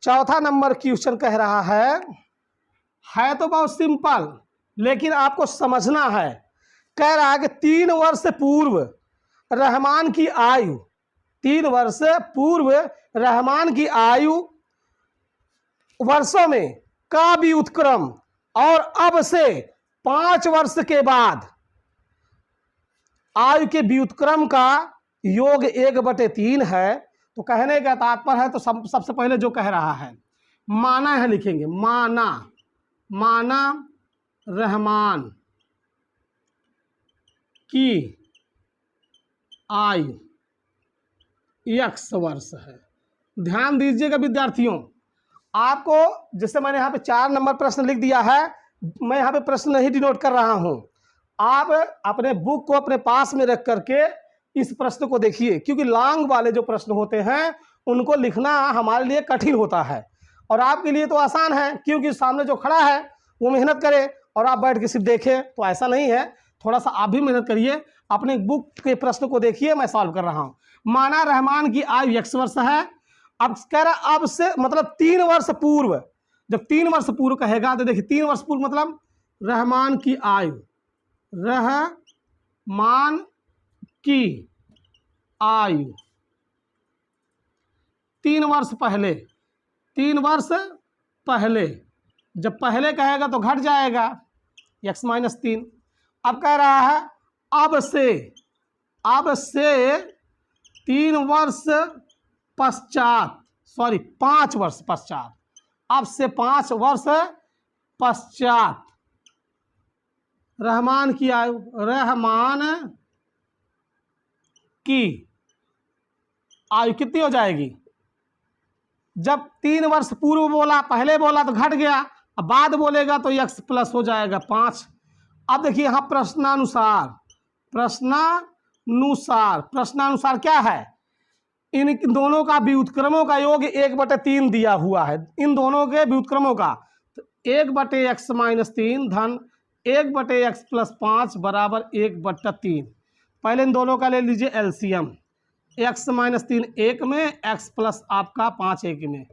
चौथा number question कह रहा है तो बहुत सिंपल, लेकिन आपको समझना है। कह रहा है कि 3 वर्ष पूर्व रहमान की आयु, 3 वर्ष पूर्व रहमान की आयु वर्षों में का व्युत्क्रम और अब से 5 वर्ष के बाद आयु के व्युत्क्रम का योग 1/3 है। तो कहने का तात्पर्य है, तो सबसे पहले जो कह रहा है माना है, लिखेंगे माना रहमान की आयु x वर्ष है। ध्यान दीजिएगा विद्यार्थियों, आपको जैसे मैंने यहाँ पे 4 नंबर प्रश्न लिख दिया है, मैं यहाँ पे प्रश्न नहीं डिनोट कर रहा हूँ। आप अपने बुक को अपने पास में रख करके इस प्रश्न को देखिए, क्योंकि लॉन्ग वाले जो प्रश्न होते हैं उनको लिखना हमारे लिए कठिन होता है, और आपके लिए तो आसान है क्योंकि सामने जो खड़ा है वो मेहनत करे और आप बैठ के सिर्फ देखें। तो ऐसा नहीं है, थोड़ा सा आप भी मेहनत करिए, अपने बुक के प्रश्न को देखिए, मैं सॉल्व कर रहा हूँ। माना रहमान की आयु x वर्ष है। अब कह रहा अब से मतलब 3 वर्ष पूर्व, जब 3 वर्ष पूर्व कहेगा तो देखिए 3 वर्ष पूर्व मतलब रहमान की आयु, रहमान की आयु 3 वर्ष पहले, 3 वर्ष पहले, जब पहले कहेगा तो घट जाएगा x - 3। अब कह रहा है अब से 3 वर्ष पश्चात, सॉरी 5 वर्ष पश्चात, अब से 5 वर्ष पश्चात रहमान की आयु, रहमान की आयु कितनी हो जाएगी। जब 3 वर्ष पूर्व बोला, पहले बोला तो घट गया, अब बाद बोलेगा तो x प्लस हो जाएगा 5। अब देखिए यहाँ प्रश्नानुसार क्या है, इन दोनों का व्युत्क्रमों का योग 1/3 दिया हुआ है। इन दोनों के व्युत्क्रमों का तो 1/x - 3 धन 1/x + 5 बराबर 1/3। पहले इन दोनों का ले लीजिए एलसीएम, x - 3 1 में, x प्लस आपका 5 1 में,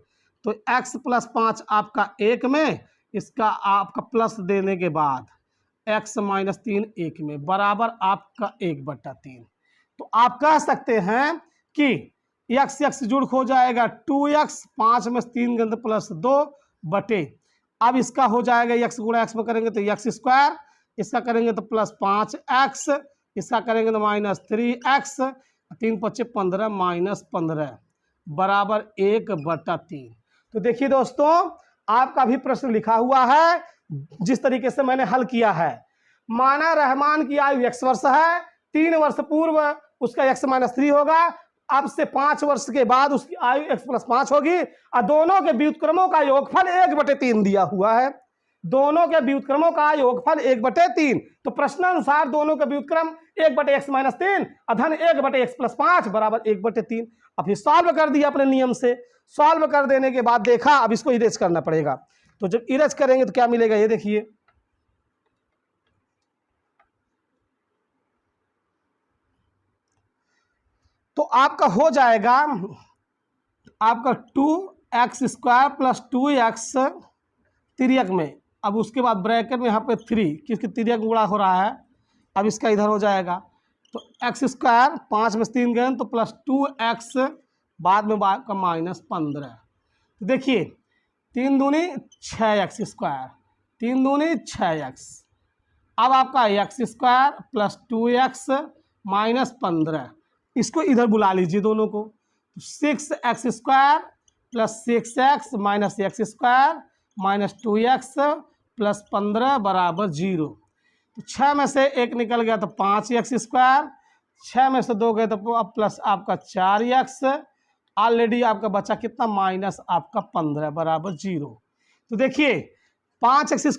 तो x + 5 आपका 1 में, इसका आपका प्लस देने के बाद x - 3 1 में बराबर आपका 1/3। तो आप कह सकते हैं कि x जुड़ हो जाएगा 2x, 5 में 3 गंध प्लस 2 बटे, अब इसका हो जाएगा x गुणा x में करेंगे तो x², इसका करेंगे तो +5x, इसका करेंगे तो -3x, 3 × 5 = 15 - 15 बराबर 1/3। तो देखिए दोस्तों, आपका भी प्रश्न लिखा हुआ है जिस तरीके से मैंने हल किया है। माना रहमान की आयु x वर्ष है, 3 वर्ष पूर्व उसका x - 3 होगा, अब से 5 वर्ष के बाद उसकी आयु x + 5 होगी, और दोनों के व्युत्क्रमों का योगफल 1/3 दिया हुआ है। दोनों के व्युत्क्रमों का योगफल 1/3, तो प्रश्नानुसार दोनों के व्युत्क्रम 1/x - 3 अधन 1/x + 5 बराबर 1/3। अब ये सॉल्व कर दिया अपने नियम से। सॉल्व कर देने के बाद देखा अब इसको इरेज करना पड़ेगा, तो जब इरेज करेंगे तो क्या मिलेगा ये देखिए, तो आपका हो जाएगा आपका 2x² + 2x तिर्यक में, अब उसके बाद ब्रैकेट में यहाँ पे 3 क्योंकि तिर्यक गुणा हो रहा है, अब इसका इधर हो जाएगा तो x², 5 में 3 गए तो +2x, बाद में का -15। तो देखिए 3 दूनी 6x², 3 दूनी 6x, अब आपका x² + 2x -15, इसको इधर बुला लीजिए दोनों को, 6x² + 6x - x² - 2x + 15 बराबर 0। तो 6 में से 1 निकल गया तो 5x², 6 में से 2 गए तो प्लस आपका 4x, ऑलरेडी आपका बचा कितना माइनस आपका 15 बराबर 0। तो देखिए 5x² +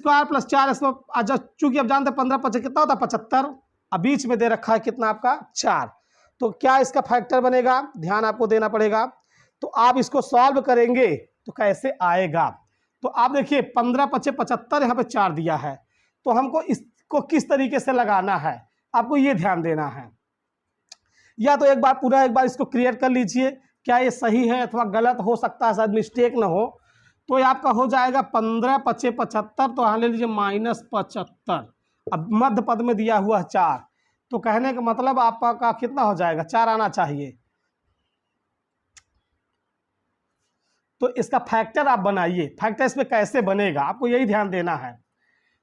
4x, चूंकि अब जानते हैं 15 × 5 कितना होता है 75, अब बीच में दे रखा है कितना आपका 4, तो क्या इसका फैक्टर बनेगा, ध्यान आपको देना पड़ेगा। तो आप इसको सॉल्व करेंगे तो कैसे आएगा, तो आप देखिए 15 × 5 = 75, यहाँ पे 4 दिया है, तो हमको इसको किस तरीके से लगाना है आपको ये ध्यान देना है। या तो एक बार इसको क्रिएट कर लीजिए, क्या ये सही है अथवा गलत हो सकता है, शायद मिस्टेक ना हो, तो ये आपका हो जाएगा 15 पचे 75, तो यहाँ ले लीजिए -75। अब मध्य पद में दिया हुआ है 4, तो कहने का मतलब आपका कितना हो जाएगा, 4 आना चाहिए। तो इसका फैक्टर आप बनाइए, फैक्टर इसमें कैसे बनेगा आपको यही ध्यान देना है।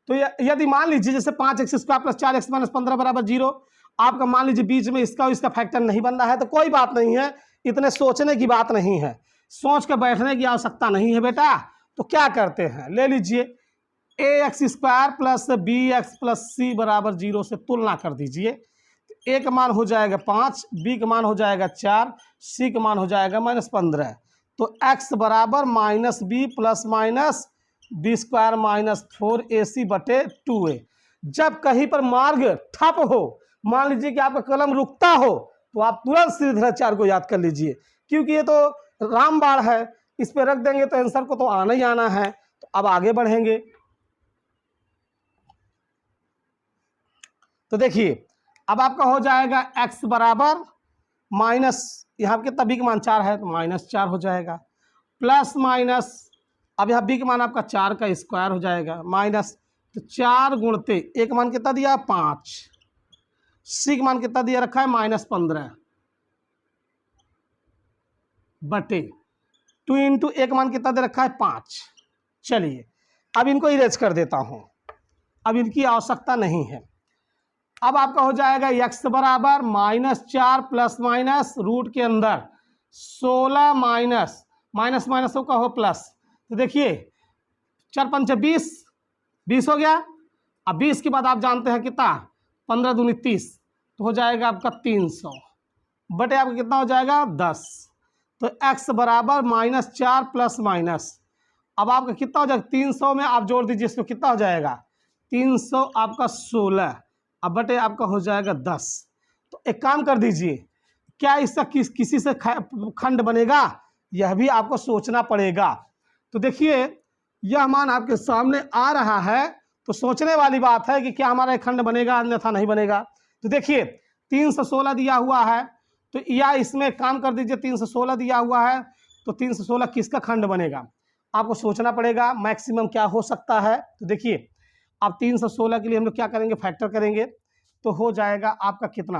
तो यदि मान लीजिए जैसे 5x² + 4x - 15 = 0, आपका मान लीजिए बीच में इसका और इसका फैक्टर नहीं बन रहा है, तो कोई बात नहीं है, इतने सोचने की बात नहीं है, सोच के बैठने की आवश्यकता नहीं है बेटा। तो क्या करते हैं, ले लीजिए ax² + bx + c = 0 से तुलना कर दीजिए। a का मान हो जाएगा 5, b का मान हो जाएगा 4, c का मान हो जाएगा -15। तो x बराबर -b ± b² - 4ac/2a। जब कहीं पर मार्ग ठप हो, मान लीजिए कि आपका कलम रुकता हो, तो आप तुरंत सीधाचार्य को याद कर लीजिए, क्योंकि ये तो रामबाण है, इस पे रख देंगे तो आंसर को तो आना ही आना है। तो अब आगे बढ़ेंगे, तो देखिए अब आपका हो जाएगा x बराबर माइनस, यहाँ पे कितना b का मान 4 है, तो -4 हो जाएगा, प्लस माइनस, अब यहाँ b का मान आपका 4 का स्क्वायर हो जाएगा, माइनस, तो 4 गुणते a का मान कितना दिया 5, c का मान कितना दिया रखा है -15 बटे 2 × a का मान कितना दे रखा है 5। चलिए अब इनको इरेज कर देता हूँ, अब इनकी आवश्यकता नहीं है। अब आपका हो जाएगा x बराबर -4 प्लस माइनस रूट के अंदर 16 माइनस माइनस माइनस का हो प्लस, तो देखिए 4 × 5 = 20, 20 हो गया। अब 20 के बाद आप जानते हैं कितना, 15 दूनी 30, तो हो जाएगा आपका 300 बटे आपका कितना हो जाएगा 10। तो x बराबर -4 प्लस माइनस, अब आपका कितना हो जाएगा 300 में आप जोड़ दीजिए इसको, कितना हो जाएगा 300 आपका 16, अब बटे आपका हो जाएगा 10। तो एक काम कर दीजिए, क्या इसका किसी से खंड बनेगा, यह भी आपको सोचना पड़ेगा। तो देखिए यह मान आपके सामने आ रहा है, तो सोचने वाली बात है कि क्या हमारा एक खंड बनेगा, अन्यथा नहीं बनेगा। तो देखिए 316 दिया हुआ है, तो या इसमें काम कर दीजिए, 316 दिया हुआ है, तो 316 किसका खंड बनेगा आपको सोचना पड़ेगा, मैक्सिमम क्या हो सकता है। तो देखिए अब 316 के लिए हम लोग क्या करेंगे, फैक्टर करेंगे, तो हो जाएगा आपका कितना,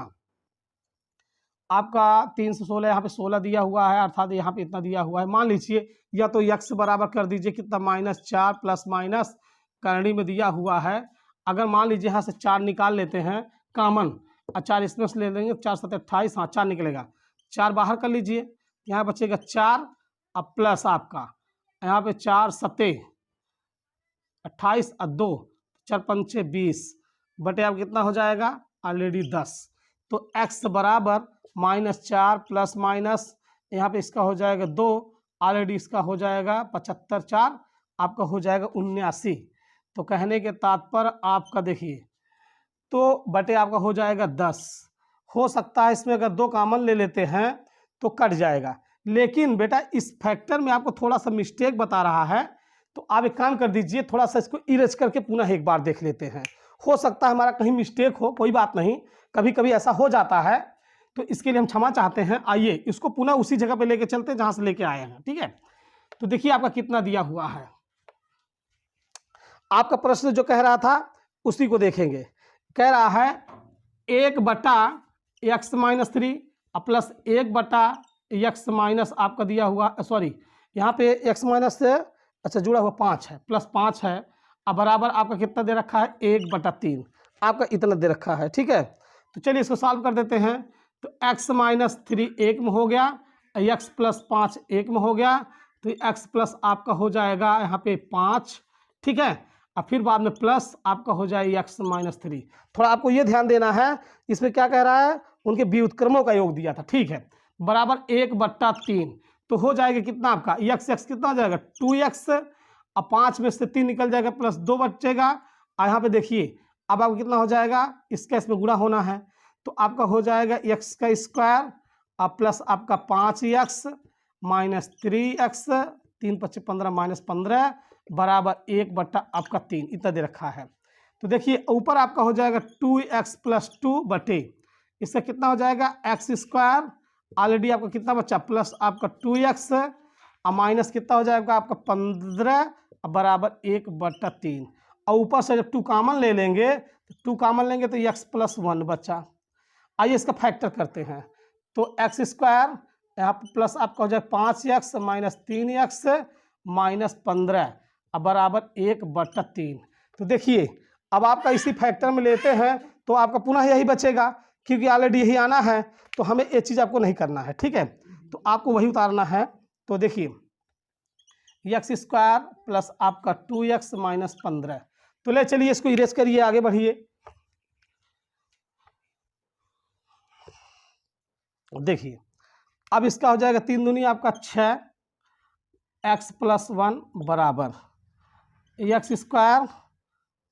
आपका 316 यहाँ पे 16 दिया हुआ है, अर्थात यहाँ पे इतना दिया हुआ है। मान लीजिए या तो x बराबर कर दीजिए कितना -4 प्लस माइनस करणी में दिया हुआ है, अगर मान लीजिए यहाँ से 4 निकाल लेते हैं कॉमन, और 4 इसमें से ले लेंगे, 4 × 7 = 28, हाँ 4 निकलेगा, 4 बाहर कर लीजिए, यहाँ बचेगा 4, अब प्लस आपका यहाँ पे 4 × 7 = 28 और 2 4 × 5 = 20 बटे आप कितना हो जाएगा ऑलरेडी 10। तो x बराबर -4 प्लस माइनस यहाँ पे इसका हो जाएगा 2, ऑलरेडी इसका हो जाएगा 75, 4 आपका हो जाएगा 79। तो कहने के तात्पर्य आपका देखिए, तो बटे आपका हो जाएगा 10। हो सकता है इसमें अगर 2 कॉमन ले लेते हैं तो कट जाएगा, लेकिन बेटा इस फैक्टर में आपको थोड़ा सा मिस्टेक बता रहा है, तो आप एक काम कर दीजिए, थोड़ा सा इसको इरेज करके पुनः एक बार देख लेते हैं, हो सकता है हमारा कहीं मिस्टेक हो, कोई बात नहीं, कभी कभी ऐसा हो जाता है, तो इसके लिए हम क्षमा चाहते हैं। आइए इसको पुनः उसी जगह पे लेके चलते हैं जहां से लेके आए हैं, ठीक है। तो देखिए आपका कितना दिया हुआ है, आपका प्रश्न जो कह रहा था उसी को देखेंगे। कह रहा है 1/x - 3 प्लस 1/x माइनस आपका दिया हुआ, सॉरी यहाँ पे x माइनस से अच्छा जुड़ा हुआ 5 है, प्लस 5 है, अब बराबर आपका कितना दे रखा है 1/3, आपका इतना दे रखा है, ठीक है। तो चलिए इसको सॉल्व कर देते हैं। तो x - 3 1 में हो गया, x + 5 1 में हो गया, तो x प्लस आपका हो जाएगा यहाँ पे 5, ठीक है, और फिर बाद में प्लस आपका हो जाएगा x - 3। थोड़ा आपको ये ध्यान देना है, इसमें क्या कह रहा है, उनके व्युत्क्रमों का योग दिया था, ठीक है, बराबर 1/3, तो हो जाएगा कितना आपका x कितना हो जाएगा 2x, अब 5 में से 3 निकल जाएगा, प्लस 2 बचेगा, और यहाँ पे देखिए अब आपको कितना हो जाएगा, इसका इसमें गुणा होना है, तो आपका हो जाएगा x का स्क्वायर और प्लस आपका 5x माइनस 3x, 3 × 5 = 15 - 15 बराबर 1/3 इतना दे रखा है। तो देखिए ऊपर आपका हो जाएगा 2x + 2 बटे इसका कितना हो जाएगा x स्क्वायर, ऑलरेडी आपका कितना बचा प्लस आपका 2x अब माइनस कितना हो जाएगा आपका 15 बराबर 1/3, और ऊपर से जब 2 कॉमन ले लेंगे तो 2 कॉमन लेंगे तो x + 1 बचा। आइए इसका फैक्टर करते हैं, तो x स्क्वायर यहाँ पर प्लस आपका हो जाए 5x माइनस 3x माइनस 15 बराबर 1/3। तो देखिए अब आपका इसी फैक्टर में लेते हैं तो आपका पुनः यही बचेगा, क्योंकि ऑलरेडी यही आना है, तो हमें ये चीज़ आपको नहीं करना है, ठीक है, तो आपको वही उतारना है। तो देखिए x स्क्वायर प्लस आपका 2x माइनस 15, तो ले चलिए इसको इरेज करिए, आगे बढ़िए। देखिए अब इसका हो जाएगा 3 दूनी आपका 6 x + 1 बराबर x square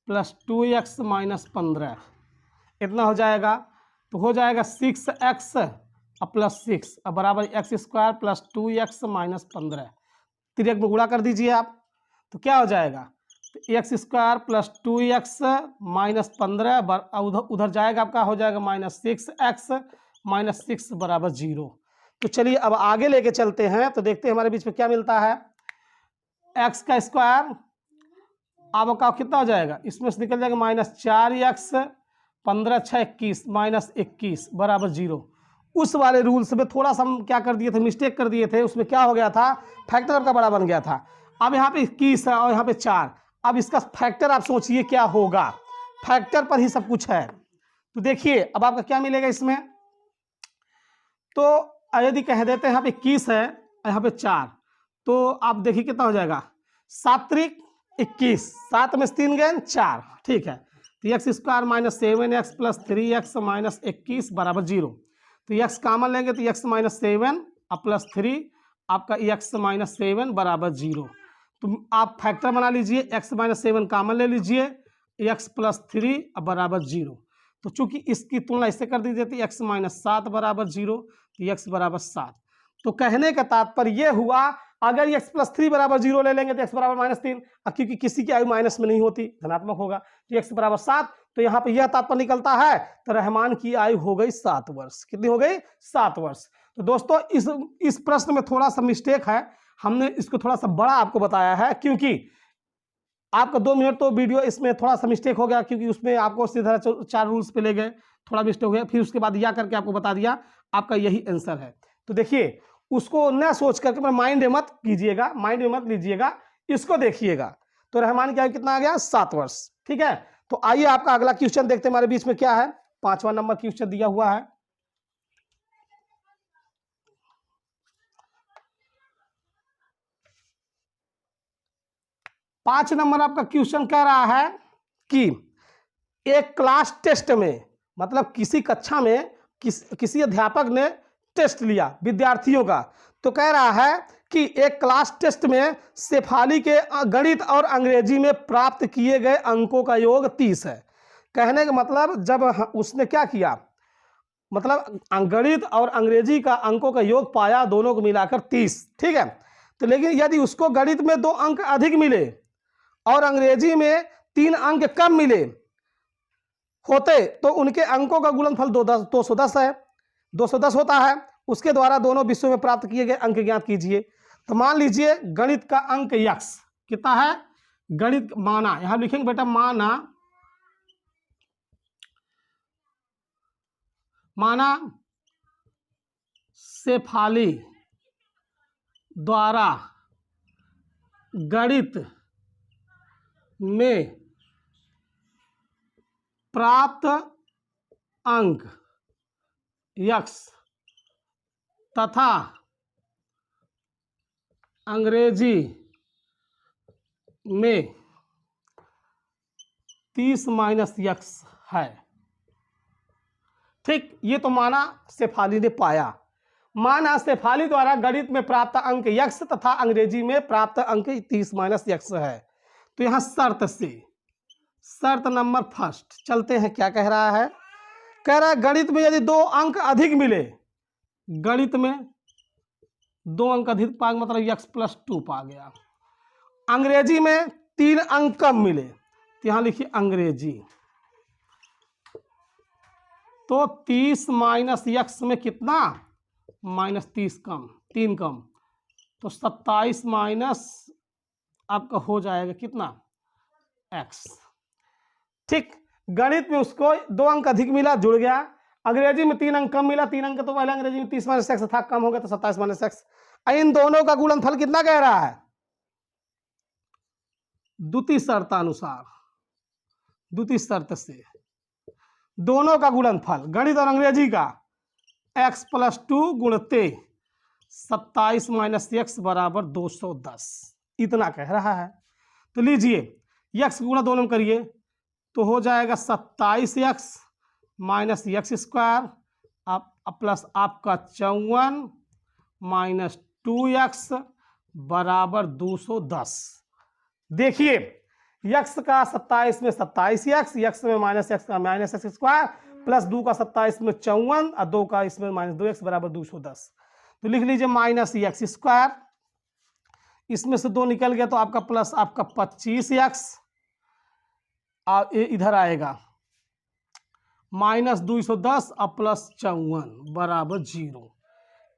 plus 2x minus 15, इतना हो जाएगा। तो हो जाएगा 6x प्लस 6 बराबर x square plus 2x minus 15, तिरक में गुणा कर दीजिए आप, तो क्या हो जाएगा, तो x square plus 2x minus 15 उधर जाएगा आपका हो जाएगा माइनस 6x माइनस 6 बराबर 0। तो चलिए अब आगे लेके चलते हैं, तो देखते हैं हमारे बीच में क्या मिलता है। x का स्क्वायर अब का कितना हो जाएगा, इसमें से निकल जाएगा माइनस 4x 15 6 21 माइनस 21 बराबर 0। उस वाले रूल्स में थोड़ा सा हम क्या कर दिए थे, मिस्टेक कर दिए थे, उसमें क्या हो गया था, फैक्टर आपका बड़ा बन गया था। अब यहाँ पे 21 है और यहाँ पे 4, अब इसका फैक्टर आप सोचिए क्या होगा, फैक्टर पर ही सब कुछ है। तो देखिए अब आपका क्या मिलेगा इसमें, तो यदि कह देते हैं यहाँ पे 21 है यहाँ पे 4, तो आप देखिए कितना हो जाएगा, 7 × 21, 7 में 3 गए 4, ठीक है, तो x square minus 7x plus 3x minus 21 बराबर 0। तो x कॉमन लेंगे तो x माइनस 7 प्लस 3 आपका x माइनस 7 बराबर 0। तो आप फैक्टर बना लीजिए, x माइनस 7 कॉमन ले लीजिए, x प्लस 3 बराबर 0। तो चूंकि इसकी तुलना इससे कर दी जाती है x माइनस 7 बराबर 0, तो x बराबर 7। तो कहने का तात्पर्य यह हुआ, अगर x प्लस 3 बराबर 0 ले लेंगे तो x बराबर माइनस 3, क्योंकि किसी की आयु माइनस में नहीं होती, धनात्मक होगा, तो x बराबर 7। तो यहाँ पे यह तात्पर्य निकलता है, तो रहमान की आयु हो गई 7 वर्ष। कितनी हो गई, 7 वर्ष। तो दोस्तों इस प्रश्न में थोड़ा सा मिस्टेक है, हमने इसको थोड़ा सा बड़ा आपको बताया है, क्योंकि आपका 2 मिनट तो वीडियो इसमें थोड़ा सा मिस्टेक हो गया, क्योंकि उसमें आपको सीधा 4 रूल्स पे ले गए, थोड़ा मिस्टेक हो गया, फिर उसके बाद या करके आपको बता दिया आपका यही आंसर है। तो देखिए उसको न सोच करके मैं माइंड मत कीजिएगा, माइंड में मत लीजिएगा, इसको देखिएगा। तो रहमान की आयु कितना आ गया, 7 वर्ष, ठीक है। तो आइए आपका अगला क्वेश्चन देखते हैं हमारे बीच में क्या है। 5वां नंबर क्वेश्चन दिया हुआ है, पांच नंबर आपका क्वेश्चन कह रहा है कि एक क्लास टेस्ट में, मतलब किसी कक्षा में किसी अध्यापक ने टेस्ट लिया विद्यार्थियों का, तो कह रहा है कि एक क्लास टेस्ट में शेफाली के गणित और अंग्रेजी में प्राप्त किए गए अंकों का योग 30 है। कहने का मतलब जब उसने क्या किया, मतलब गणित और अंग्रेजी का अंकों का योग पाया, दोनों को मिलाकर 30, ठीक है। तो लेकिन यदि उसको गणित में 2 अंक अधिक मिले और अंग्रेजी में 3 अंक कम मिले होते, तो उनके अंकों का गुणनफल 210 है, 210 होता है। उसके द्वारा दोनों विषयों में प्राप्त किए गए अंक ज्ञात कीजिए। तो मान लीजिए गणित का अंक x कितना है, गणित माना, यहां लिखेंगे बेटा माना शेफाली द्वारा गणित में प्राप्त अंक x तथा अंग्रेजी में 30 माइनस x है, ठीक। ये तो माना शेफाली ने पाया, माना शेफाली द्वारा गणित में प्राप्त अंक x तथा अंग्रेजी में प्राप्त अंक 30 माइनस x है। तो यहां शर्त नंबर फर्स्ट चलते हैं, क्या कह रहा है, कह रहा है गणित में यदि 2 अंक अधिक मिले, गणित में 2 अंक अधिक पा, मतलब x प्लस 2 पा गया, अंग्रेजी में 3 अंक कम मिले, तो यहां लिखिए अंग्रेजी, तो 30 माइनस x में कितना, माइनस 30 कम, 3 कम, तो 27 माइनस आपका हो जाएगा कितना, x। ठीक, गणित में उसको 2 अंक अधिक मिला, जुड़ गया। अंग्रेजी में 3 अंक कम मिला, 3 अंक तो पहले अंग्रेजी में 30 माइनस एक्स था, कम हो गया तो 27 माइनस एक्स। इन दोनों का गुणनफल कितना कह रहा है, द्वितीय शर्तानुसार, द्वितीय शर्त से दोनों का गुणनफल गणित और अंग्रेजी का x + 2 गुणते 27 माइनस एक्स बराबर 210, इतना कह रहा है। तो लीजिए x गुणा दोनों में करिए तो हो जाएगा 27x minus x square plus आपका 54 माइनस 2x बराबर 210। देखिए x का 27 में 27x, x में माइनस एक्स का माइनस एक्स स्क्वायर प्लस 2 का 27 में 54 और 2 का इसमें माइनस 2x बराबर 210। तो लिख लीजिए माइनस एक्स स्क्वायर, इसमें से 2 निकल गया तो आपका प्लस आपका 25x इधर आएगा माइनस 210 और प्लस 54 बराबर 0।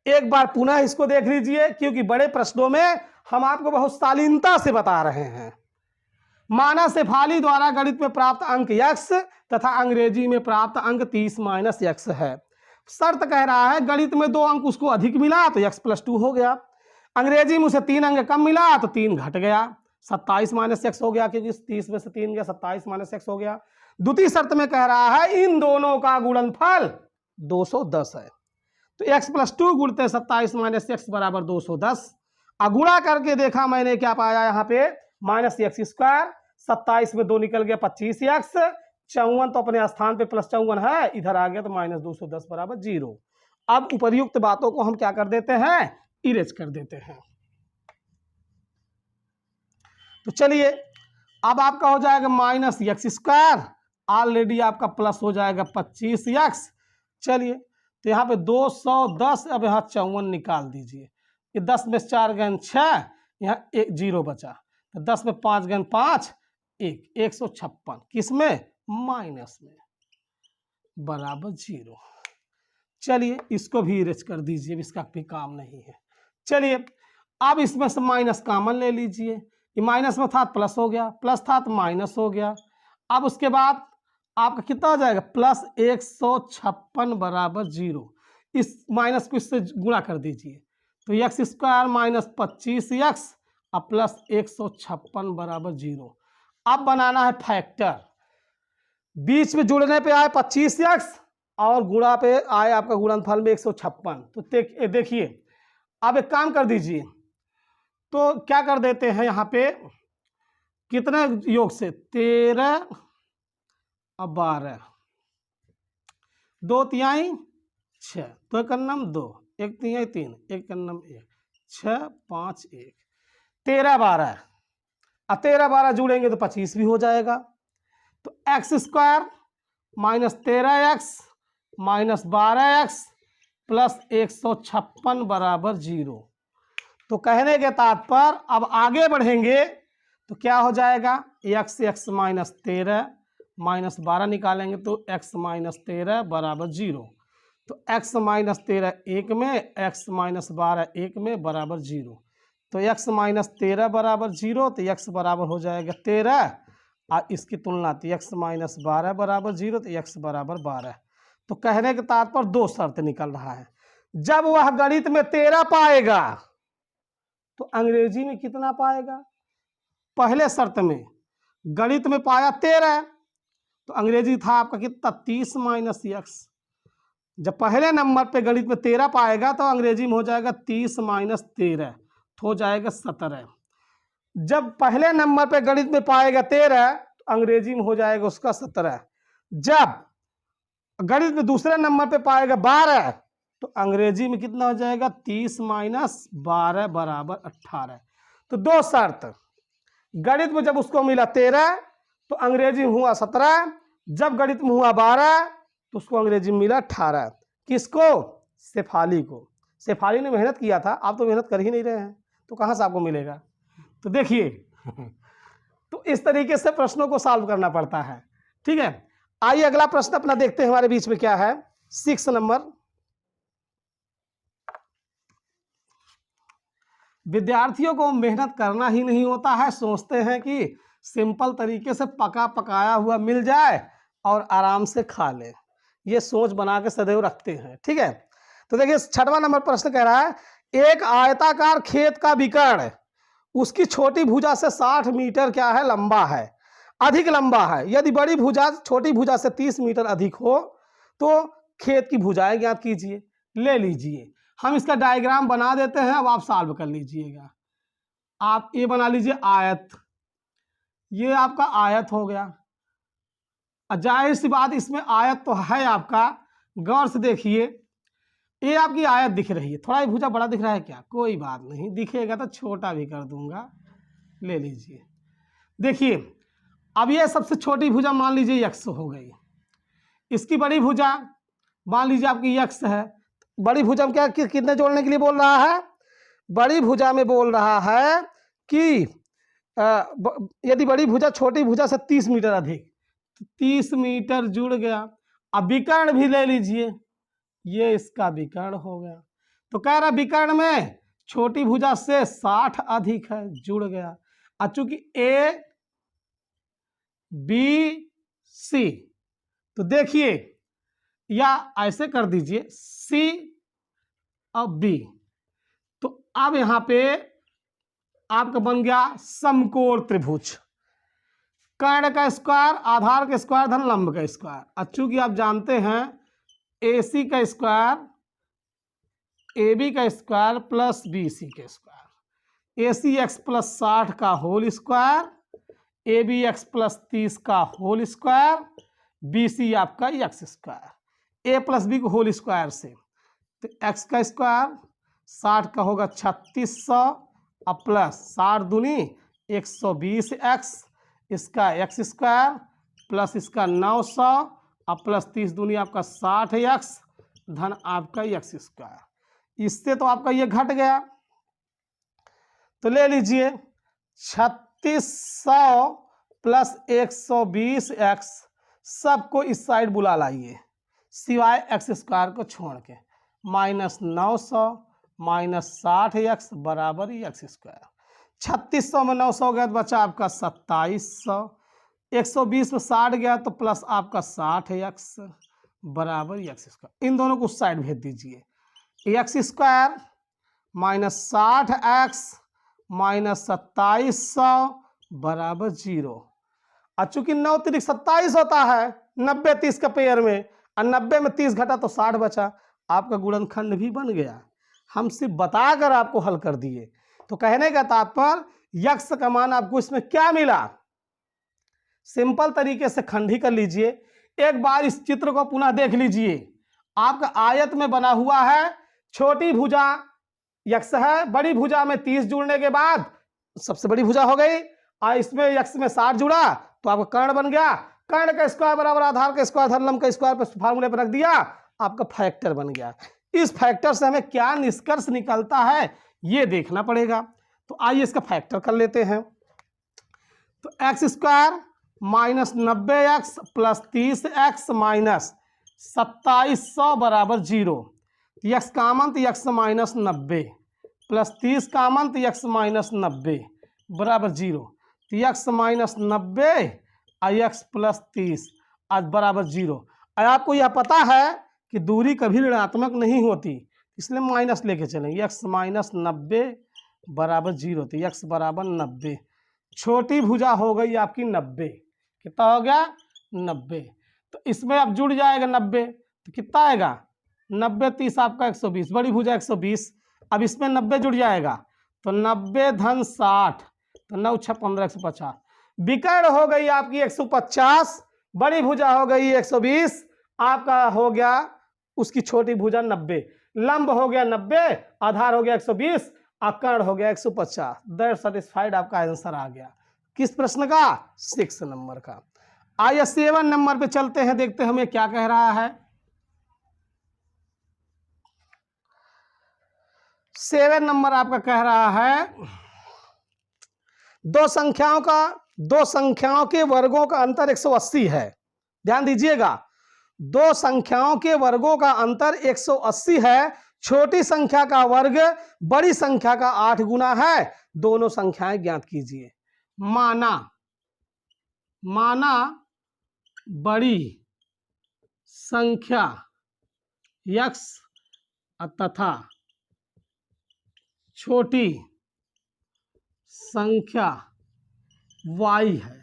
एक बार पुनः इसको देख लीजिए, क्योंकि बड़े प्रश्नों में हम आपको बहुत शालीनता से बता रहे हैं। माना शेफाली द्वारा गणित में प्राप्त अंक x तथा अंग्रेजी में प्राप्त अंक 30 माइनस x है। शर्त कह रहा है गणित में 2 अंक उसको अधिक मिला तो x + 2 हो गया, अंग्रेजी में उसे 3 अंक कम मिला तो 3 घट गया, 27 माइनस एक्स हो गया, क्योंकि 30 में से 3 गया 27 माइनस एक्स हो गया। द्वितीय शर्त में कह रहा है इन दोनों का गुणनफल 210 है। तो x + 2 गुणते 27 माइनस एक्स बराबर 210। गुणा करके देखा मैंने, क्या पाया यहाँ पे, माइनस एक्स स्क्वायर, 27 में 2 निकल गया 25x, 54 तो अपने स्थान पे प्लस 54 है, इधर आ गया तो माइनस 210 बराबर 0। अब उपर्युक्त बातों को हम क्या कर देते हैं, इरेज कर देते हैं। तो चलिए अब आपका हो जाएगा माइनस एक्स स्क्वायर, ऑलरेडी आपका प्लस हो जाएगा 25x। चलिए तो यहाँ पे 210, अब यहाँ 54 निकाल दीजिए, ये 10 में 4 गन 6, यहाँ 1 0 बचा, तो 10 में 5 गन 5 1, 156 किसमें, माइनस में, बराबर 0। चलिए इसको भी इरेज कर दीजिए, इसका भी काम नहीं है। चलिए अब इसमें से माइनस कॉमन ले लीजिए, ये माइनस में था प्लस हो गया, प्लस था तो माइनस हो गया। अब उसके बाद आपका कितना हो जाएगा, प्लस 156 बराबर 0। इस माइनस को इससे गुणा कर दीजिए तो एक्स स्क्वायर माइनस 25x और प्लस 156 बराबर 0। अब बनाना है फैक्टर, बीच में जुड़ने पे आए 25x और गुणा पे आए आपका गुणनफल में 156। तो देखिए अब एक काम कर दीजिए, तो क्या कर देते हैं यहाँ पे, कितने योग से, 13 और 12, 2 तिहाई 6, तो 1 कन्नम 2, 1 तिहाई 3, 1 कन्नम 1, 6 5 1, 13 12 और 13 12 जुड़ेंगे तो 25 भी हो जाएगा। तो x square minus 13x minus 12x plus 156 बराबर 0। तो कहने के तात्पर्य अब आगे बढ़ेंगे तो क्या हो जाएगा, x माइनस 13 माइनस 12 निकालेंगे तो x माइनस 13 बराबर 0। तो x माइनस 13 1 में, x माइनस 12 1 में बराबर 0। तो x माइनस 13 बराबर 0, तो x बराबर हो जाएगा 13 और इसकी तुलना तो x माइनस 12 बराबर 0, तो x बराबर 12। तो कहने के तात्पर्य 2 शर्त निकल रहा है, जब वह गणित में 13 पाएगा तो अंग्रेजी में कितना पाएगा। पहले शर्त में गणित में पाया 13, तो अंग्रेजी था आपका कितना, 30 माइनस एक्स। जब पहले नंबर पे गणित में 13 पाएगा तो अंग्रेजी में हो जाएगा 30 माइनस 13, तो हो जाएगा 17। जब पहले नंबर पे गणित में पाएगा 13 तो अंग्रेजी में हो जाएगा उसका 17। जब गणित में दूसरे नंबर पे पाएगा 12 तो अंग्रेजी में कितना हो जाएगा, 30 माइनस 12 बराबर 18। तो 2 शर्त, गणित में जब उसको मिला 13 तो अंग्रेजी में हुआ 17, जब गणित में हुआ 12 तो उसको अंग्रेजी में मिला 18। किसको, शेफाली को। शेफाली ने मेहनत किया था, आप तो मेहनत कर ही नहीं रहे हैं, तो कहाँ से आपको मिलेगा। तो देखिए तो इस तरीके से प्रश्नों को सॉल्व करना पड़ता है। ठीक है, आइए अगला प्रश्न अपना देखते हैं हमारे बीच में क्या है। 6 नंबर, विद्यार्थियों को मेहनत करना ही नहीं होता है, सोचते हैं कि सिंपल तरीके से पका पकाया हुआ मिल जाए और आराम से खा ले, ये सोच बना के सदैव रखते हैं। ठीक है, तो देखिए 6वां नंबर प्रश्न कह रहा है, एक आयताकार खेत का विकर्ण उसकी छोटी भुजा से 60 मीटर क्या है, लंबा है, अधिक लंबा है। यदि बड़ी भुजा छोटी भुजा से 30 मीटर अधिक हो तो खेत की भुजाएं ज्ञात कीजिए। ले लीजिए, हम इसका डायग्राम बना देते हैं, अब आप सॉल्व कर लीजिएगा। आप ये बना लीजिए आयत, ये आपका आयत हो गया। जाहिर सी बात इसमें आयत तो है आपका, गौर से देखिए, ये आपकी आयत दिख रही है, थोड़ा ही भुजा बड़ा दिख रहा है क्या, कोई बात नहीं, दिखेगा तो छोटा भी कर दूंगा। ले लीजिए, देखिए अब ये सबसे छोटी भुजा मान लीजिए x हो गई, इसकी बड़ी भुजा मान लीजिए आपकी x है। बड़ी भुजा में क्या कितने जोड़ने के लिए बोल रहा है, बड़ी भुजा में बोल रहा है कि यदि बड़ी भुजा छोटी भुजा से 30 मीटर अधिक, 30 मीटर जुड़ गया। अब विकर्ण भी ले लीजिए, ये इसका विकर्ण हो गया। तो कह रहा विकर्ण में छोटी भुजा से 60 अधिक है, जुड़ गया। अब चूंकि ए बी सी, तो देखिए या ऐसे कर दीजिए सी और बी, तो अब यहां पे आपका बन गया समकोण त्रिभुज, कर्ण का स्क्वायर आधार का स्क्वायर धन लंब का स्क्वायर। अब चूंकि आप जानते हैं ए सी का स्क्वायर ए बी का स्क्वायर प्लस बी सी का square, A C X plus 60 का whole square, A B X plus 30 का होल स्क्वायर, बी सी आपका X square, A plus B को होल स्क्वायर से, तो x का स्क्वायर 60 का होगा 3600 और प्लस 60 दूनी 120 एक्स, इसका एक्स स्क्वायर प्लस इसका 900 और प्लस 30 दूनी आपका 60 एक्स धन आपका एक्स स्क्वायर। इससे तो आपका ये घट गया, तो ले लीजिए 3600 प्लस 120 एक्स, सबको इस साइड बुला लाइए सिवाय एक्स स्क्वायर को छोड़ के, माइनस 900 माइनस 60 एक्स बराबर एक्स स्क्वायर। 3600 में 900 गया तो बचा आपका 2700, 120 में 60 गया तो प्लस आपका 60 एक्स बराबर एक्स स्क्वायर। इन दोनों को उस साइड भेज दीजिए, x square minus 60 x minus 2700 बराबर 0। और चूंकि 9 3 27 होता है 90 30 का पेयर में, और 90 में 30 घटा तो 60 बचा, आपका गुणनखंड भी बन गया। हम सिर्फ बताकर आपको हल कर दिए। तो कहने का तात्पर्य यक्स का मान आपको इसमें क्या मिला, सिंपल तरीके से खंडी कर लीजिए। एक बार इस चित्र को पुनः देख लीजिए, आपका आयत में बना हुआ है, छोटी भुजा यक्स है, बड़ी भुजा में 30 जुड़ने के बाद सबसे बड़ी भुजा हो गई, और इसमें यक्स में 60 जुड़ा तो आपका कर्ण बन गया। कर्ण का स्क्वायर बराबर आधार का स्क्वायर धन लंब का स्क्वायर पर फार्मूले पर रख दिया, आपका फैक्टर बन गया। इस फैक्टर से हमें क्या निष्कर्ष निकलता है ये देखना पड़ेगा। तो आइए इसका फैक्टर कर लेते हैं। तो x square minus 90 x plus 30 x minus 2700 बराबर 0। यक्स कामन तो यक्स माइनस 90 प्लस 30 कामन तो यक्स माइनस 90 बराबर 0। तो यक्स माइनस 90 और यक्स प्लस 30 आज बराबर 0। और आपको यह पता है कि दूरी कभी ऋणात्मक नहीं होती, इसलिए माइनस लेके चलें। यक्स माइनस 90 बराबर 0, तो यक्स बराबर 90। छोटी भुजा हो गई आपकी 90, कितना हो गया 90। तो इसमें अब जुड़ जाएगा 90, तो कितना आएगा 90 30 आपका 120, बड़ी भुजा 120। अब इसमें 90 जुड़ जाएगा तो 90 धन 60, तो 9 6 15 150। विकर्ण हो गई आपकी 150, बड़ी भुजा हो गई 120, आपका हो गया उसकी छोटी भुजा 90, लंब हो गया 90, आधार हो गया 120, कर्ण हो गया 150। दैट सेटिस्फाइड आपका आंसर आ गया। किस प्रश्न का 6 नंबर का। आइए 7 नंबर पे चलते हैं, देखते हैं हमें क्या कह रहा है। 7 नंबर आपका कह रहा है दो संख्याओं के वर्गों का अंतर 180 है। ध्यान दीजिएगा, दो संख्याओं के वर्गों का अंतर 180 है। छोटी संख्या का वर्ग बड़ी संख्या का 8 गुना है, दोनों संख्याएं ज्ञात कीजिए। माना बड़ी संख्या x तथा छोटी संख्या y है।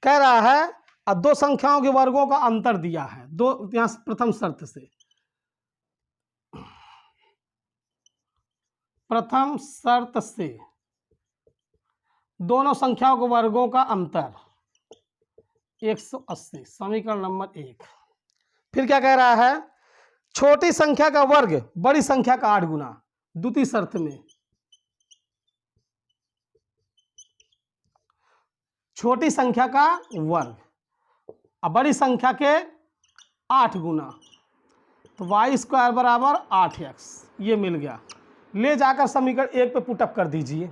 कह रहा है अब दो संख्याओं के वर्गों का अंतर दिया है। दो यहां प्रथम शर्त से दोनों संख्याओं के वर्गों का अंतर 180, समीकरण नंबर 1। फिर क्या कह रहा है, छोटी संख्या का वर्ग बड़ी संख्या का 8 गुना। द्वितीय शर्त में छोटी संख्या का वर्ग अब बड़ी संख्या के 8 गुना, तो y² बराबर 8x, ये मिल गया। ले जाकर समीकरण 1 पे पुटअप कर दीजिए।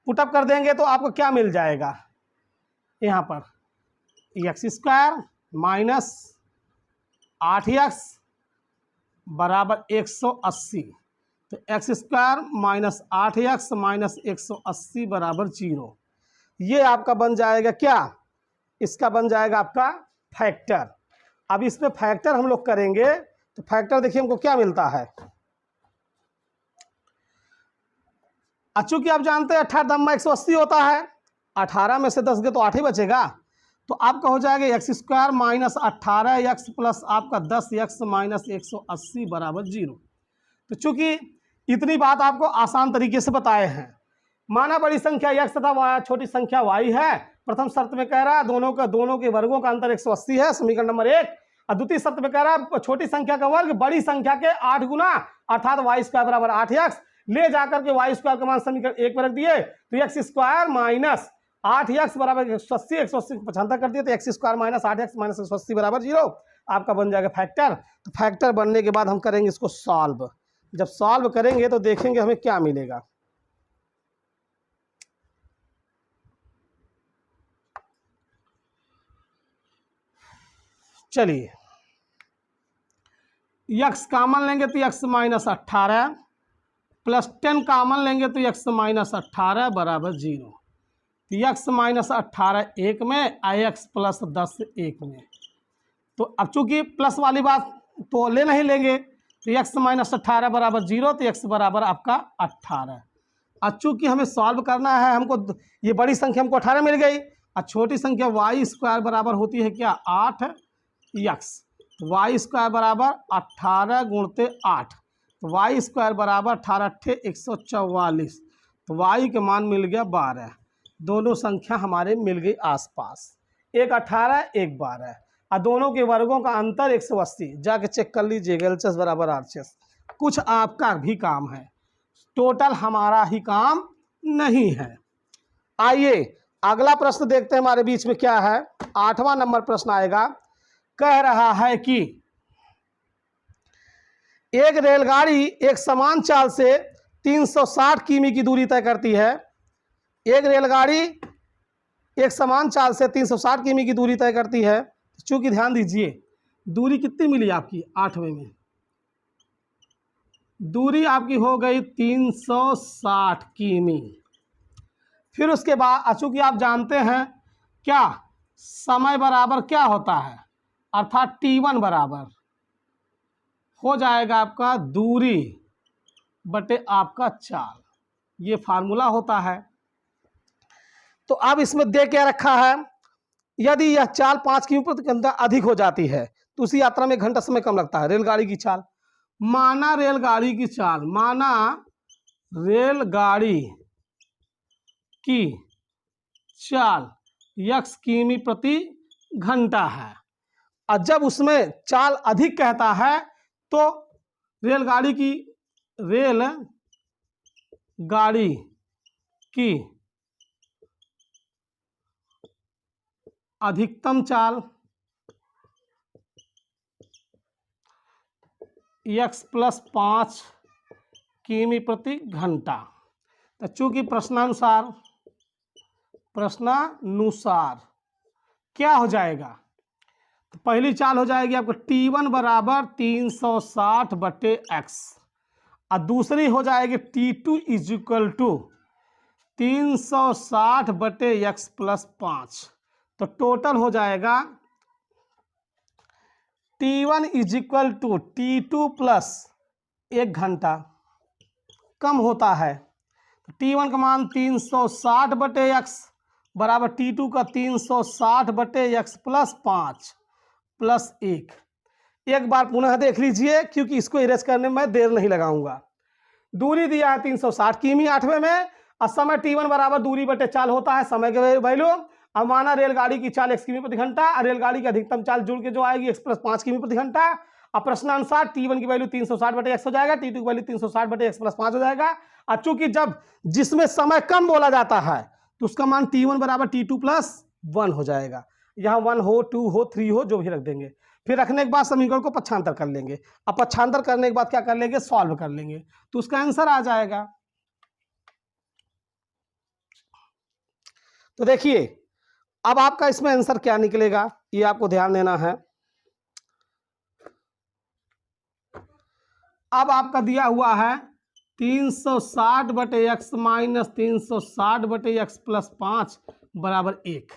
पुटअप कर देंगे तो आपको क्या मिल जाएगा, यहाँ पर x² माइनस 8x बराबर 180, तो x² माइनस 8x माइनस 180 बराबर 0। ये आपका बन जाएगा क्या, इसका बन जाएगा आपका फैक्टर। अब इसमें फैक्टर हम लोग करेंगे तो फैक्टर देखिए हमको क्या मिलता है। चूंकि आप जानते हैं 18 दम्मा 180 होता है, 18 में से 10 गए तो 8 ही बचेगा, तो आपका हो जाएगा x² माइनस 18x प्लस आपका 10x माइनस 180 बराबर 0। तो चूंकि इतनी बात आपको आसान तरीके से बताए हैं। माना बड़ी संख्या x तथा छोटी संख्या y है। प्रथम शर्त में कह रहा है दोनों के वर्गों का अंतर 180 है, समीकरण नंबर 1। और द्वितीय शर्त में कह रहा है छोटी संख्या का वर्ग बड़ी संख्या के 8 गुना, अर्थात y² बराबर 8x। ले जाकर के y² का मान समीकरण 1 पर रख दिए, तो x² माइनस 8x बराबर 180, 180 को 75 कर दिए, तो x² माइनस 8x माइनस 180 बराबर 0 आपका बन जाएगा फैक्टर। तो फैक्टर बनने के बाद हम करेंगे इसको सॉल्व। जब सॉल्व करेंगे तो देखेंगे हमें क्या मिलेगा। चलिए, x कॉमन लेंगे तो x माइनस 18 प्लस 10 कॉमन लेंगे तो x माइनस 18 बराबर 0। तो x माइनस 18 1 में, x प्लस 10 1 में। तो अब चूंकि प्लस वाली बात तो ले नहीं लेंगे, तो x माइनस 18 बराबर 0, तो x बराबर आपका 18। अब चूंकि हमें सॉल्व करना है, हमको ये बड़ी संख्या हमको 18 मिल गई, और छोटी संख्या y² बराबर होती है क्या 8x। तो y² बराबर 18 गुणते 8, तो y² बराबर 18 144, तो y के मान मिल गया 12। दोनों संख्या हमारे मिल गई आसपास, एक 18 एक 12, और दोनों के वर्गों का अंतर 180। जाके चेक कर लीजिएगा, LHS बराबर RHS। कुछ आपका भी काम है, टोटल हमारा ही काम नहीं है। आइए अगला प्रश्न देखते हैं हमारे बीच में क्या है। 8वां नंबर प्रश्न आएगा। कह रहा है कि एक रेलगाड़ी एक समान चाल से 360 किमी की दूरी तय करती है। एक रेलगाड़ी एक समान चाल से 360 किमी की दूरी तय करती है। चूंकि ध्यान दीजिए दूरी कितनी मिली आपकी 8वें में, दूरी आपकी हो गई 360 किमी। फिर उसके बाद चूंकि आप जानते हैं क्या समय बराबर क्या होता है, अर्थात t1 बराबर हो जाएगा आपका दूरी बटे आपका चाल, ये फार्मूला होता है। तो अब इसमें दे क्या रखा है, यदि यह चाल 5 किमी प्रति घंटा अधिक हो जाती है तो उसी यात्रा में घंटा समय कम लगता है। रेलगाड़ी की चाल, माना रेलगाड़ी की चाल, माना रेलगाड़ी की चाल x किमी प्रति घंटा है, और जब उसमें चाल अधिक कहता है तो रेलगाड़ी की अधिकतम चाल x प्लस 5 किमी प्रति घंटा। तो चूंकि प्रश्नानुसार क्या हो जाएगा, तो पहली चाल हो जाएगी आपको T1 बराबर 360/x और दूसरी हो जाएगी T2 is equal to 360/x plus 5। तो टोटल हो जाएगा T1 is equal to T2 plus 1 घंटा कम होता है। तो T1 का मान 360/x बराबर T2 का 360/x प्लस 5 प्लस 1। एक बार पुनः देख लीजिए क्योंकि इसको इरेज करने में देर नहीं लगाऊंगा। दूरी दिया है 360 किमी 8वें में और समय T1 बराबर दूरी बटे चाल होता है समय के वैल्यू। अब माना रेलगाड़ी की चाल 1 किमी प्रति घंटा और रेलगाड़ी की अधिकतम चाल जुड़ के जो आएगी 1 + 5 किमी प्रति घंटा। अब प्रश्नानुसार T1 की वैल्यू 360/x हो जाएगा, T2 की वैल्यू 360/x प्लस 5 हो जाएगा। और चूंकि जब जिसमें समय कम बोला जाता है तो उसका मान T1 बराबर T2 + 1 हो जाएगा। यहाँ 1 हो 2 हो 3 हो जो भी रख देंगे। फिर रखने के बाद समीकरण को पक्षांतर कर लेंगे। अब पक्षांतर करने के बाद क्या कर लेंगे, सॉल्व कर लेंगे तो उसका आंसर आ जाएगा। तो देखिए अब आपका इसमें आंसर क्या निकलेगा ये आपको ध्यान देना है। अब आपका दिया हुआ है 360/x माइनस 360/x प्लस 5 बराबर 1।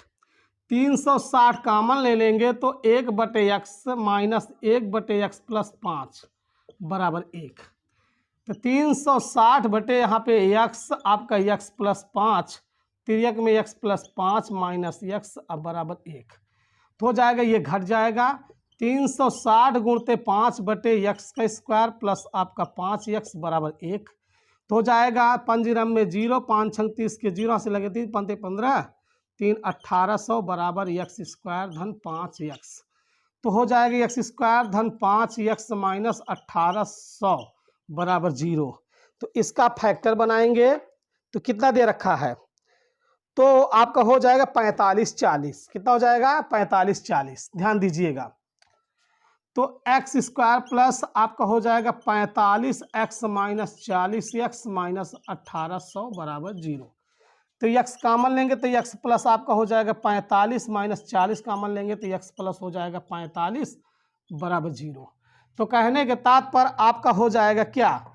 360 कॉमन ले लेंगे तो 1/x माइनस 1/x प्लस 5 बराबर 1। तो 360 बटे यहाँ पे x आपका x प्लस 5 तिर्यक में x प्लस 5 माइनस x अब बराबर 1। तो हो जाएगा ये घट जाएगा 360 गुणते 5/x का स्क्वायर प्लस आपका 5x बराबर 1। तो हो जाएगा पंजरम में 0 5 6 30 के 0 से लगे 3 पंते 15 3 1800 बराबर x स्क्वायर धन 5x। तो हो जाएगा x स्क्वायर धन 5x माइनस 1800 बराबर 0। तो इसका फैक्टर बनाएंगे तो कितना दे रखा है, तो आपका हो जाएगा 45 40। कितना हो जाएगा 45 40, ध्यान दीजिएगा। तो x स्क्वायर प्लस आपका हो जाएगा 45x माइनस 40x माइनस 1800 बराबर 0। तो x कॉमन लेंगे तो x प्लस आपका हो जाएगा 45 माइनस 40 कॉमन लेंगे तो x प्लस हो जाएगा 45 बराबर 0। तो कहने के तात्पर्य आपका हो जाएगा क्या,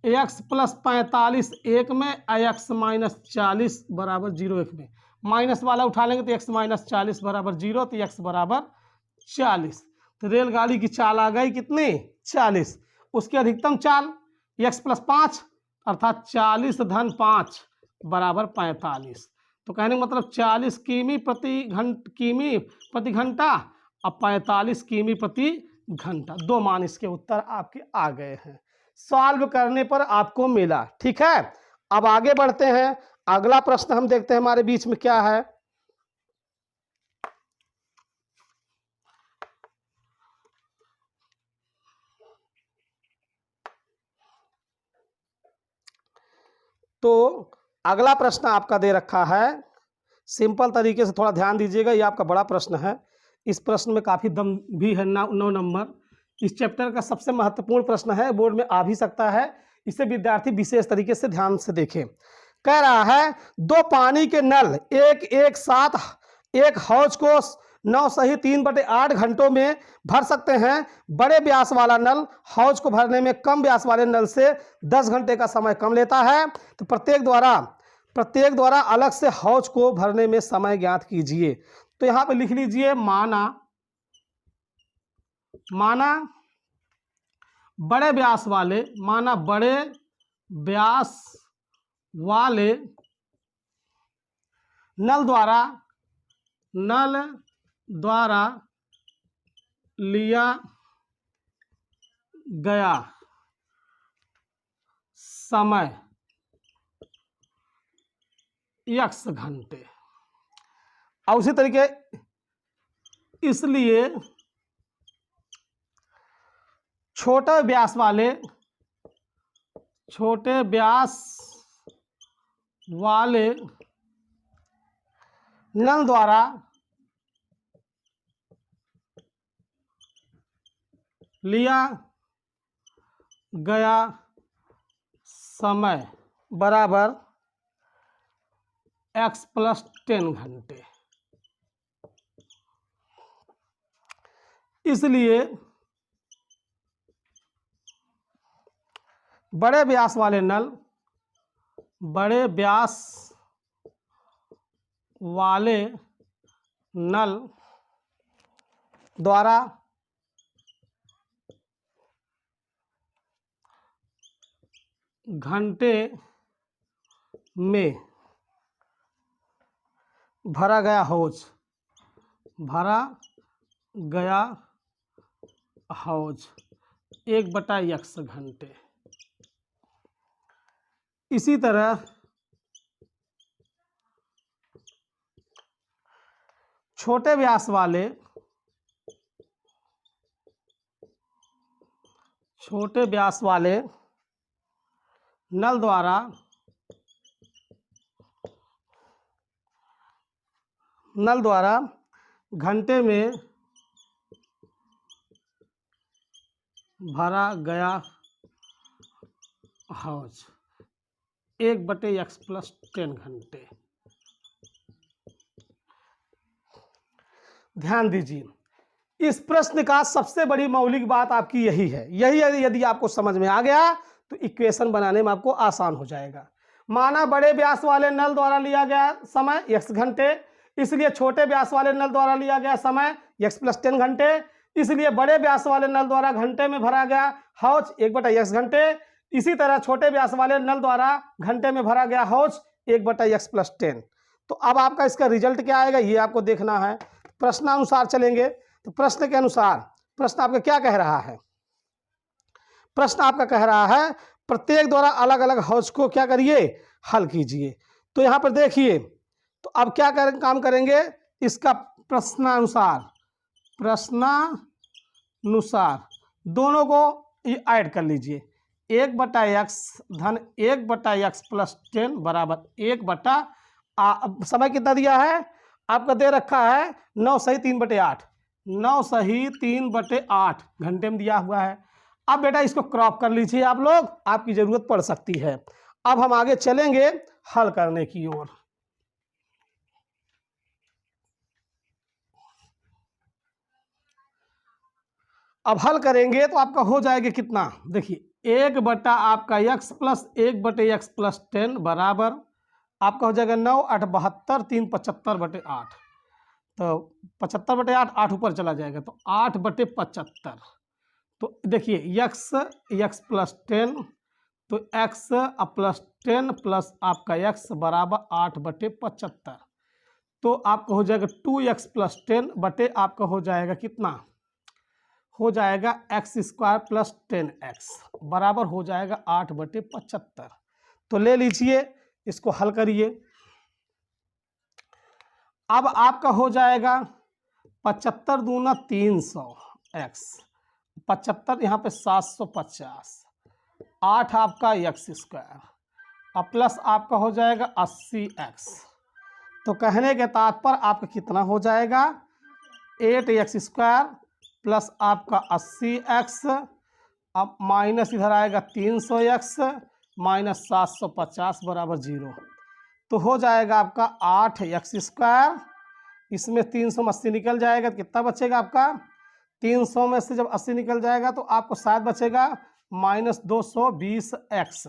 x प्लस 45 1 में x माइनस 40 बराबर 0 1 में माइनस वाला उठा लेंगे तो x माइनस 40 बराबर 0 तो x बराबर 40। तो रेलगाड़ी की चाल आ गई कितनी 40। उसकी अधिकतम चाल x प्लस 5 अर्थात 40 धन 5 बराबर 45। तो कहने का मतलब 40 किमी प्रति घंटा और 45 किमी प्रति घंटा। दो मान इसके उत्तर आपके आ गए हैं, सॉल्व करने पर आपको मिला। ठीक है, अब आगे बढ़ते हैं। अगला प्रश्न हम देखते हैं हमारे बीच में क्या है। तो अगला प्रश्न आपका दे रखा है, सिंपल तरीके से थोड़ा ध्यान दीजिएगा, ये आपका बड़ा प्रश्न है। इस प्रश्न में काफ़ी दम भी है, 9 नंबर। इस चैप्टर का सबसे महत्वपूर्ण प्रश्न है, बोर्ड में आ भी सकता है, इसे विद्यार्थी विशेष तरीके से ध्यान से देखें। कह रहा है दो पानी के नल एक साथ एक हौज को 9 सही 3/8 घंटों में भर सकते हैं। बड़े व्यास वाला नल हौज को भरने में कम व्यास वाले नल से 10 घंटे का समय कम लेता है। तो प्रत्येक द्वारा अलग से हौज को भरने में समय ज्ञात कीजिए। तो यहां पे लिख लीजिए माना बड़े व्यास वाले नल द्वारा लिया गया समय x घंटे। और उसी तरीके इसलिए छोटे व्यास वाले नल द्वारा लिया गया समय बराबर x + 10 घंटे। इसलिए बड़े व्यास वाले नल द्वारा घंटे में भरा गया हौज 1/x घंटे। इसी तरह छोटे व्यास वाले नल द्वारा घंटे में भरा गया हौज 1/x+10 घंटे। ध्यान दीजिए, इस प्रश्न का सबसे बड़ी मौलिक बात आपकी यही है। यही यदि आपको समझ में आ गया तो इक्वेशन बनाने में आपको आसान हो जाएगा। माना बड़े व्यास वाले नल द्वारा लिया गया समय x घंटे, इसलिए छोटे व्यास वाले नल द्वारा लिया गया समय x+10 घंटे, इसलिए बड़े व्यास वाले नल द्वारा घंटे में भरा गया हौज 1/x घंटे। इसी तरह छोटे व्यास वाले नल द्वारा घंटे में भरा गया हौज 1/x+10। तो अब आपका इसका रिजल्ट क्या आएगा ये आपको देखना है। प्रश्नानुसार चलेंगे तो प्रश्न के अनुसार प्रश्न आपका क्या कह रहा है? प्रश्न आपका कह रहा है प्रत्येक द्वारा अलग अलग हौज को क्या करिए, हल कीजिए। तो यहाँ पर देखिए, तो अब क्या काम करेंगे, इसका प्रश्नानुसार दोनों को ये ऐड कर लीजिए। 1/x धन 1/x+10 बराबर 1 समय कितना दिया है आपका, दे रखा है 9 सही 3/8, 9 सही 3/8 घंटे में दिया हुआ है। अब बेटा इसको क्रॉप कर लीजिए आप लोग, आपकी जरूरत पड़ सकती है। अब हम आगे चलेंगे हल करने की ओर। अब हल करेंगे तो आपका हो जाएगा कितना, देखिए 1 आपका x प्लस 1/x+10 बराबर आपका हो जाएगा 9 8 72 3 75/8। तो 75/8 8 ऊपर चला जाएगा तो 8/75। तो देखिए x+10 तो x+10 प्लस आपका x बराबर 8/75। तो आपका हो जाएगा 2x+10 बटे आपका हो जाएगा कितना, हो जाएगा x² + 10x बराबर हो जाएगा 8/75। तो ले लीजिए, इसको हल करिए। अब आपका हो जाएगा 75 दूना 300x, 75 यहाँ पे 750, 8 आपका x² और प्लस आपका हो जाएगा 80x। तो कहने के तात्पर्य आपका कितना हो जाएगा 8x² प्लस आपका 80x, अब माइनस इधर आएगा 300x माइनस 750 बराबर 0। तो हो जाएगा आपका 8x², इसमें 300 में 80 निकल जाएगा तो कितना बचेगा आपका, 300 में से जब 80 निकल जाएगा तो आपको शायद बचेगा -220x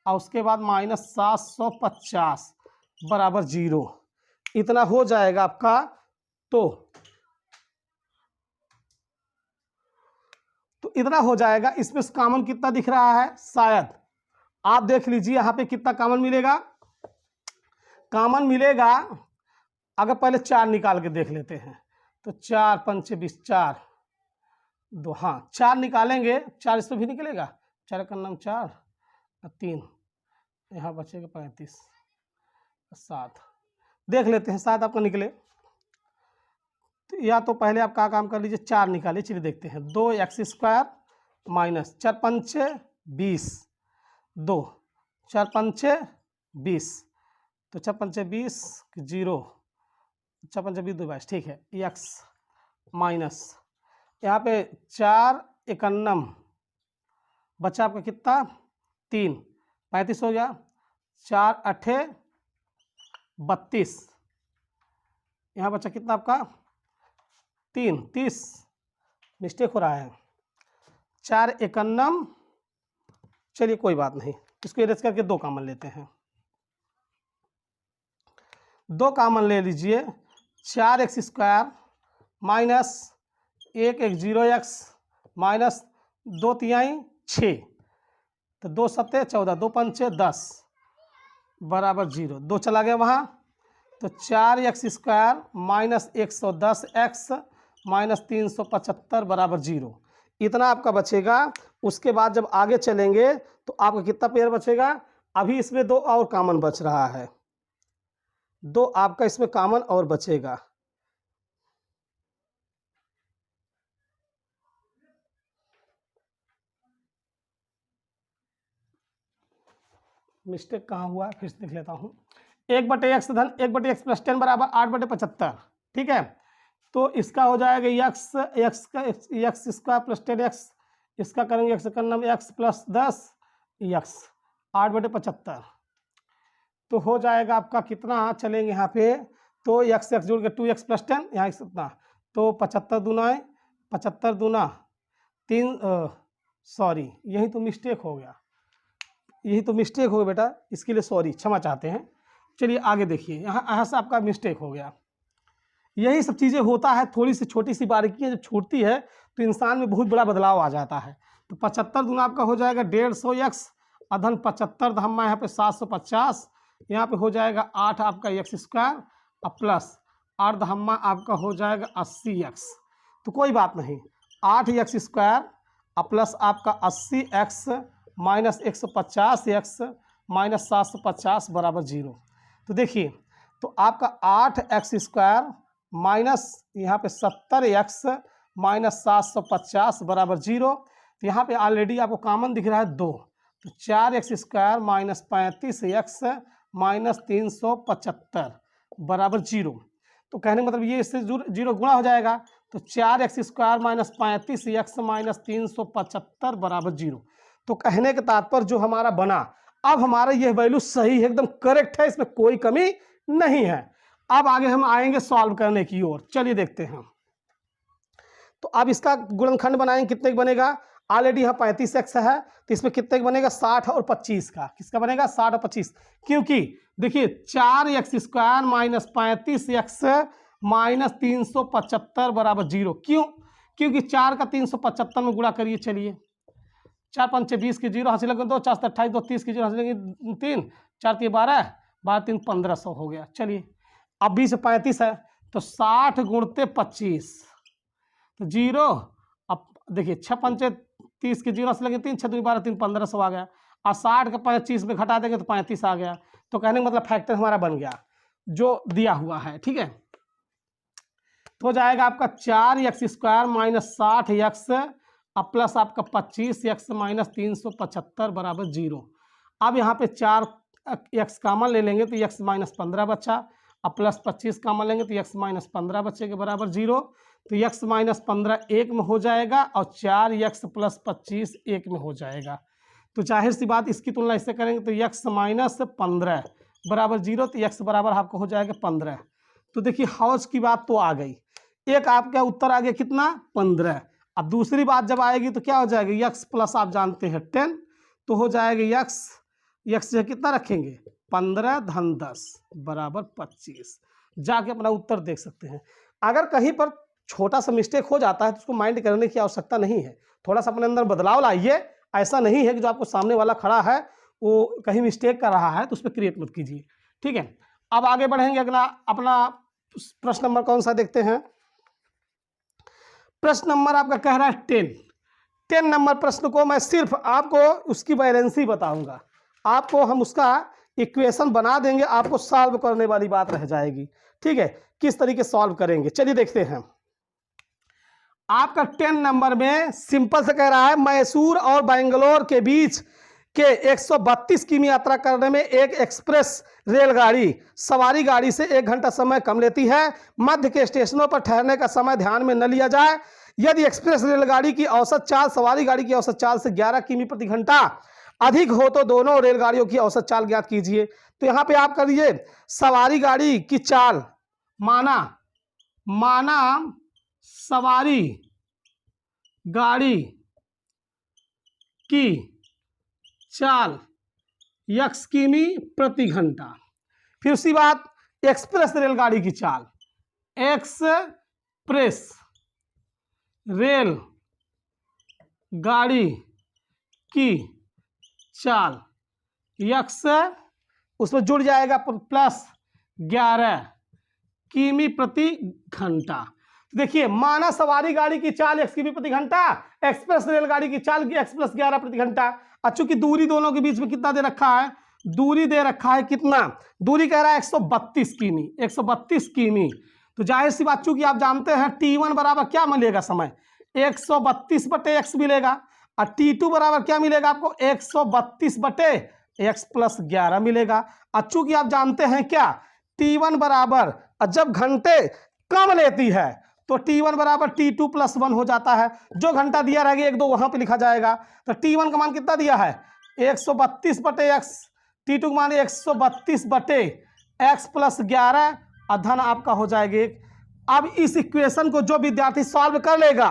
और उसके बाद -750 बराबर 0। इतना हो जाएगा आपका। तो इतना हो जाएगा। इसमें कॉमन कितना दिख रहा है, शायद आप देख लीजिए यहाँ पे कितना कॉमन मिलेगा। कॉमन मिलेगा अगर पहले 4 निकाल के देख लेते हैं तो 4 5 20 4 2, हाँ 4 निकालेंगे, 4 इसमें भी निकलेगा, 4 का नाम 4 और 3 यहाँ बचेगा 35 7। देख लेते हैं शायद आपको निकले। तो या तो पहले आप क्या काम कर लीजिए, 4 निकालिए, चलिए देखते हैं। 2x² माइनस 4 5 20 2 4 5 20 तो 4 5 20 0 4 5 20 2 22 ठीक है। x माइनस यहाँ पे 4 51 बचा आपका कितना 3 35 हो गया, 4 8 32 यहाँ बचा कितना आपका 3 30 मिस्टेक हो रहा है, 4 एकन्नम, चलिए कोई बात नहीं, इसको इरेज करके 2 कॉमन लेते हैं। 2 कॉमन ले लीजिए, 4x² माइनस 1 माइनस 2 तिहाई 6, तो 2 सत्ते 14, 2 पंचे 10 बराबर 0, 2 चला गया वहाँ, तो 4x² माइनस 110x माइनस 375 बराबर 0, इतना आपका बचेगा। उसके बाद जब आगे चलेंगे तो आपका कितना पेयर बचेगा, अभी इसमें 2 और कॉमन बच रहा है, 2 आपका इसमें कॉमन और बचेगा। मिस्टेक कहाँ हुआ है, फिर से देख लेता हूँ। 1/x धन 1/x प्लस 10 बराबर 8/75, ठीक है। तो इसका हो जाएगा x² प्लस 10x, इसका करेंगे x का नाम x प्लस 10x 8/75, तो हो जाएगा आपका कितना, चलेंगे यहाँ पे तो x जोड़ के 2x प्लस 10, यहाँ कितना, तो 75 दूना 75 दूना 3, सॉरी यही तो मिस्टेक हो गया, यही तो मिस्टेक हो गया बेटा, इसके लिए सॉरी, क्षमा चाहते हैं। चलिए आगे देखिए, यहाँ से आपका मिस्टेक हो गया। यही सब चीज़ें होता है, थोड़ी सी छोटी सी बारीकियाँ जब छूटती है तो इंसान में बहुत बड़ा बदलाव आ जाता है। तो 75 दूना आपका हो जाएगा 150x अधन 75 धम्मा यहाँ पे 750, यहाँ पे हो जाएगा 8 आपका x² और प्लस 8 धम्मा आपका हो जाएगा 80x, तो कोई बात नहीं, 8x² और प्लस आपका 80x माइनस 150x माइनस 750 बराबर 0। तो देखिए, तो आपका 8x² माइनस यहाँ पे 70x माइनस 750 बराबर 0, तो यहाँ पे ऑलरेडी आपको कॉमन दिख रहा है 2, तो 4x² माइनस 35x माइनस 375 बराबर 0। तो कहने का मतलब ये इससे 0 गुणा हो जाएगा, तो 4x² माइनस 35x माइनस 375 बराबर 0। तो कहने का तात्पर्य जो हमारा बना, अब हमारा यह वैल्यू सही है, एकदम करेक्ट है, इसमें कोई कमी नहीं है। अब आगे हम आएंगे सॉल्व करने की ओर, चलिए देखते हैं। तो अब इसका गुणनखंड बनाएंगे, कितने का बनेगा, ऑलरेडी यहाँ 35x है, तो इसमें कितने का बनेगा, 60 और 25 का, किसका बनेगा 60 और 25, क्योंकि देखिए 4x² माइनस 35x माइनस 375 बराबर 0, क्यों, क्योंकि 4 का 375 में गुणा करिए, चलिए 4 पंचे 20 की 0 हासिल लगे 2, 4 से 28 2 30 की 0 हासिल लगे 3, 4 3 12 12 3 1500 हो गया। चलिए अब 20 से 35 है, तो 60 गुणते 25, तो 0, अब देखिए 6 पंचे 30 की 0 हासिल लगे 3, 6 2 12 3 1500 आ गया, और 60 का 25 में घटा देंगे तो 35 आ गया। तो कहने का मतलब फैक्टर हमारा बन गया जो दिया हुआ है, ठीक है। तो हो जाएगा आपका 4x² माइनस 60x अब प्लस आपका 25x माइनस 375 बराबर 0। अब यहाँ पे 4x कॉमन ले लेंगे तो x माइनस 15 बचा, अब प्लस 25 कॉमन लेंगे तो x माइनस 15 बचेगा बराबर 0। तो x माइनस 15 1 में हो जाएगा और 4x प्लस 25 1 में हो जाएगा। तो जाहिर सी बात इसकी तुलना इससे करेंगे तो x माइनस 15 बराबर 0, तो x बराबर आपको हो जाएगा 15। तो देखिए हौज की बात तो आ गई, एक आपका उत्तर आ गया कितना 15। अब दूसरी बात जब आएगी तो क्या हो जाएगा, x प्लस आप जानते हैं 10, तो हो जाएगा x जो कितना रखेंगे 15 धन 10 बराबर 25। जाके अपना उत्तर देख सकते हैं। अगर कहीं पर छोटा सा मिस्टेक हो जाता है तो उसको माइंड करने की आवश्यकता नहीं है, थोड़ा सा अपने अंदर बदलाव लाइए। ऐसा नहीं है कि जो आपको सामने वाला खड़ा है वो कहीं मिस्टेक कर रहा है तो उस पर क्रिएट मत कीजिए, ठीक है। अब आगे बढ़ेंगे, अगला अपना प्रश्न नंबर कौन सा देखते हैं। प्रश्न नंबर आपका कह रहा है 10 नंबर प्रश्न को मैं सिर्फ आपको उसकी वैलेंसी बताऊंगा, आपको हम उसका इक्वेशन बना देंगे, आपको सॉल्व करने वाली बात रह जाएगी, ठीक है। किस तरीके सॉल्व करेंगे चलिए देखते हैं। आपका 10 नंबर में सिंपल से कह रहा है मैसूर और बेंगलोर के बीच के 132 किमी यात्रा करने में एक एक्सप्रेस रेलगाड़ी सवारी गाड़ी से 1 घंटा समय कम लेती है। मध्य के स्टेशनों पर ठहरने का समय ध्यान में न लिया जाए। यदि एक्सप्रेस रेलगाड़ी की औसत चाल सवारी गाड़ी की औसत चाल से 11 किमी प्रति घंटा अधिक हो तो दोनों रेलगाड़ियों की औसत चाल ज्ञात कीजिए। तो यहाँ पे आप करिए सवारी गाड़ी की चाल, माना सवारी गाड़ी की चाल x किमी प्रति घंटा। फिर उसी बात एक्सप्रेस रेलगाड़ी की चाल, एक्सप्रेस रेल गाड़ी की चाल x उसमें जुड़ जाएगा प्लस 11 किमी प्रति घंटा। देखिए माना सवारी गाड़ी की चाल x किमी प्रति घंटा, एक्सप्रेस रेलगाड़ी की चाल की x प्लस 11 प्रति घंटा। चूंकि दूरी दोनों के बीच में कितना दे रखा है, दूरी दे रखा है कितना, दूरी कह रहा है 132 किमी, 132 किमी। तो जाहिर सी बात, चूंकि आप जानते हैं T1 बराबर क्या मिलेगा, समय 132 बटे x मिलेगा, और T2 बराबर क्या मिलेगा आपको, 132 बटे x प्लस 11 मिलेगा। और चूंकि आप जानते हैं क्या, T1 बराबर, जब घंटे कम लेती है तो T1 बराबर T2 प्लस 1 हो जाता है। जो घंटा दिया रहेगा 1 2 वहां पे लिखा जाएगा। तो T1 का मान कितना दिया है, 132 बटे x, T2 का मान 132 बटे x प्लस 11 धन आपका हो जाएगा। अब इस इक्वेशन को जो विद्यार्थी सॉल्व कर लेगा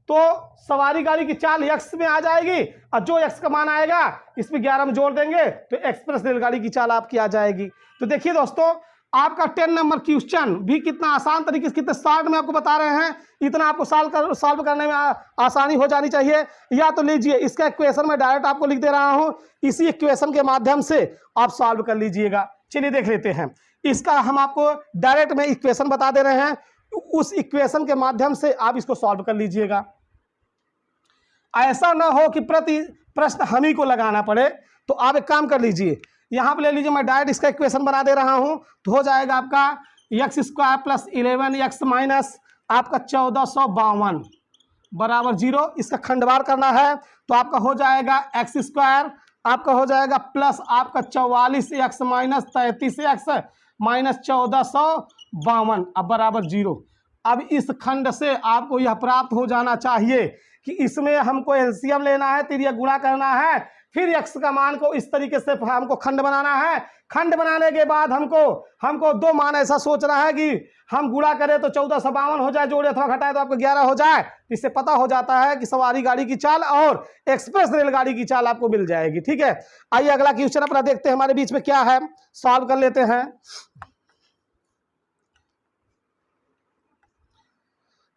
तो सवारी गाड़ी की चाल x में आ जाएगी, और जो x का मान आएगा इसमें 11 में जोड़ देंगे तो एक्सप्रेस रेलगाड़ी की चाल आपकी आ जाएगी। तो देखिए दोस्तों, आपका 10 नंबर क्वेश्चन भी कितना आसान तरीके से, कितने शॉर्ट में आपको बता रहे हैं, इतना आपको सॉल्व करने में आसानी हो जानी चाहिए। या तो लीजिए इसका इक्वेशन मैं डायरेक्ट आपको लिख दे रहा हूं, इसी इक्वेशन के माध्यम से आप सॉल्व कर लीजिएगा। चलिए देख लेते हैं, इसका हम आपको डायरेक्ट में इक्वेशन बता दे रहे हैं, उस इक्वेशन के माध्यम से आप इसको सॉल्व कर लीजिएगा। ऐसा ना हो कि प्रति प्रश्न हम ही को लगाना पड़े। तो आप एक काम कर लीजिए, यहाँ पे ले लीजिए, मैं डायरेक्ट इसका इक्वेशन बना दे रहा हूँ। तो हो जाएगा आपका x square plus 11x minus आपका 1452 बराबर 0। इसका खंडवार करना है तो आपका हो जाएगा x स्क्वायर, आपका हो जाएगा प्लस आपका 44x माइनस 33x माइनस 1452 अब बराबर 0। अब इस खंड से आपको यह प्राप्त हो जाना चाहिए कि इसमें हमको एलसीएम लेना है, तिर्यक गुणा करना है, फिर x का मान को इस तरीके से हमको खंड बनाना है। खंड बनाने के बाद हमको दो मान ऐसा सोचना है कि हम गुणा करें तो 1452 हो जाए, जोड़े अथवा घटाए तो आपको 11 हो जाए। इससे पता हो जाता है कि सवारी गाड़ी की चाल और एक्सप्रेस रेलगाड़ी की चाल आपको मिल जाएगी। ठीक है, आइए अगला क्वेश्चन अपना देखते हैं, हमारे बीच में क्या है, सॉल्व कर लेते हैं।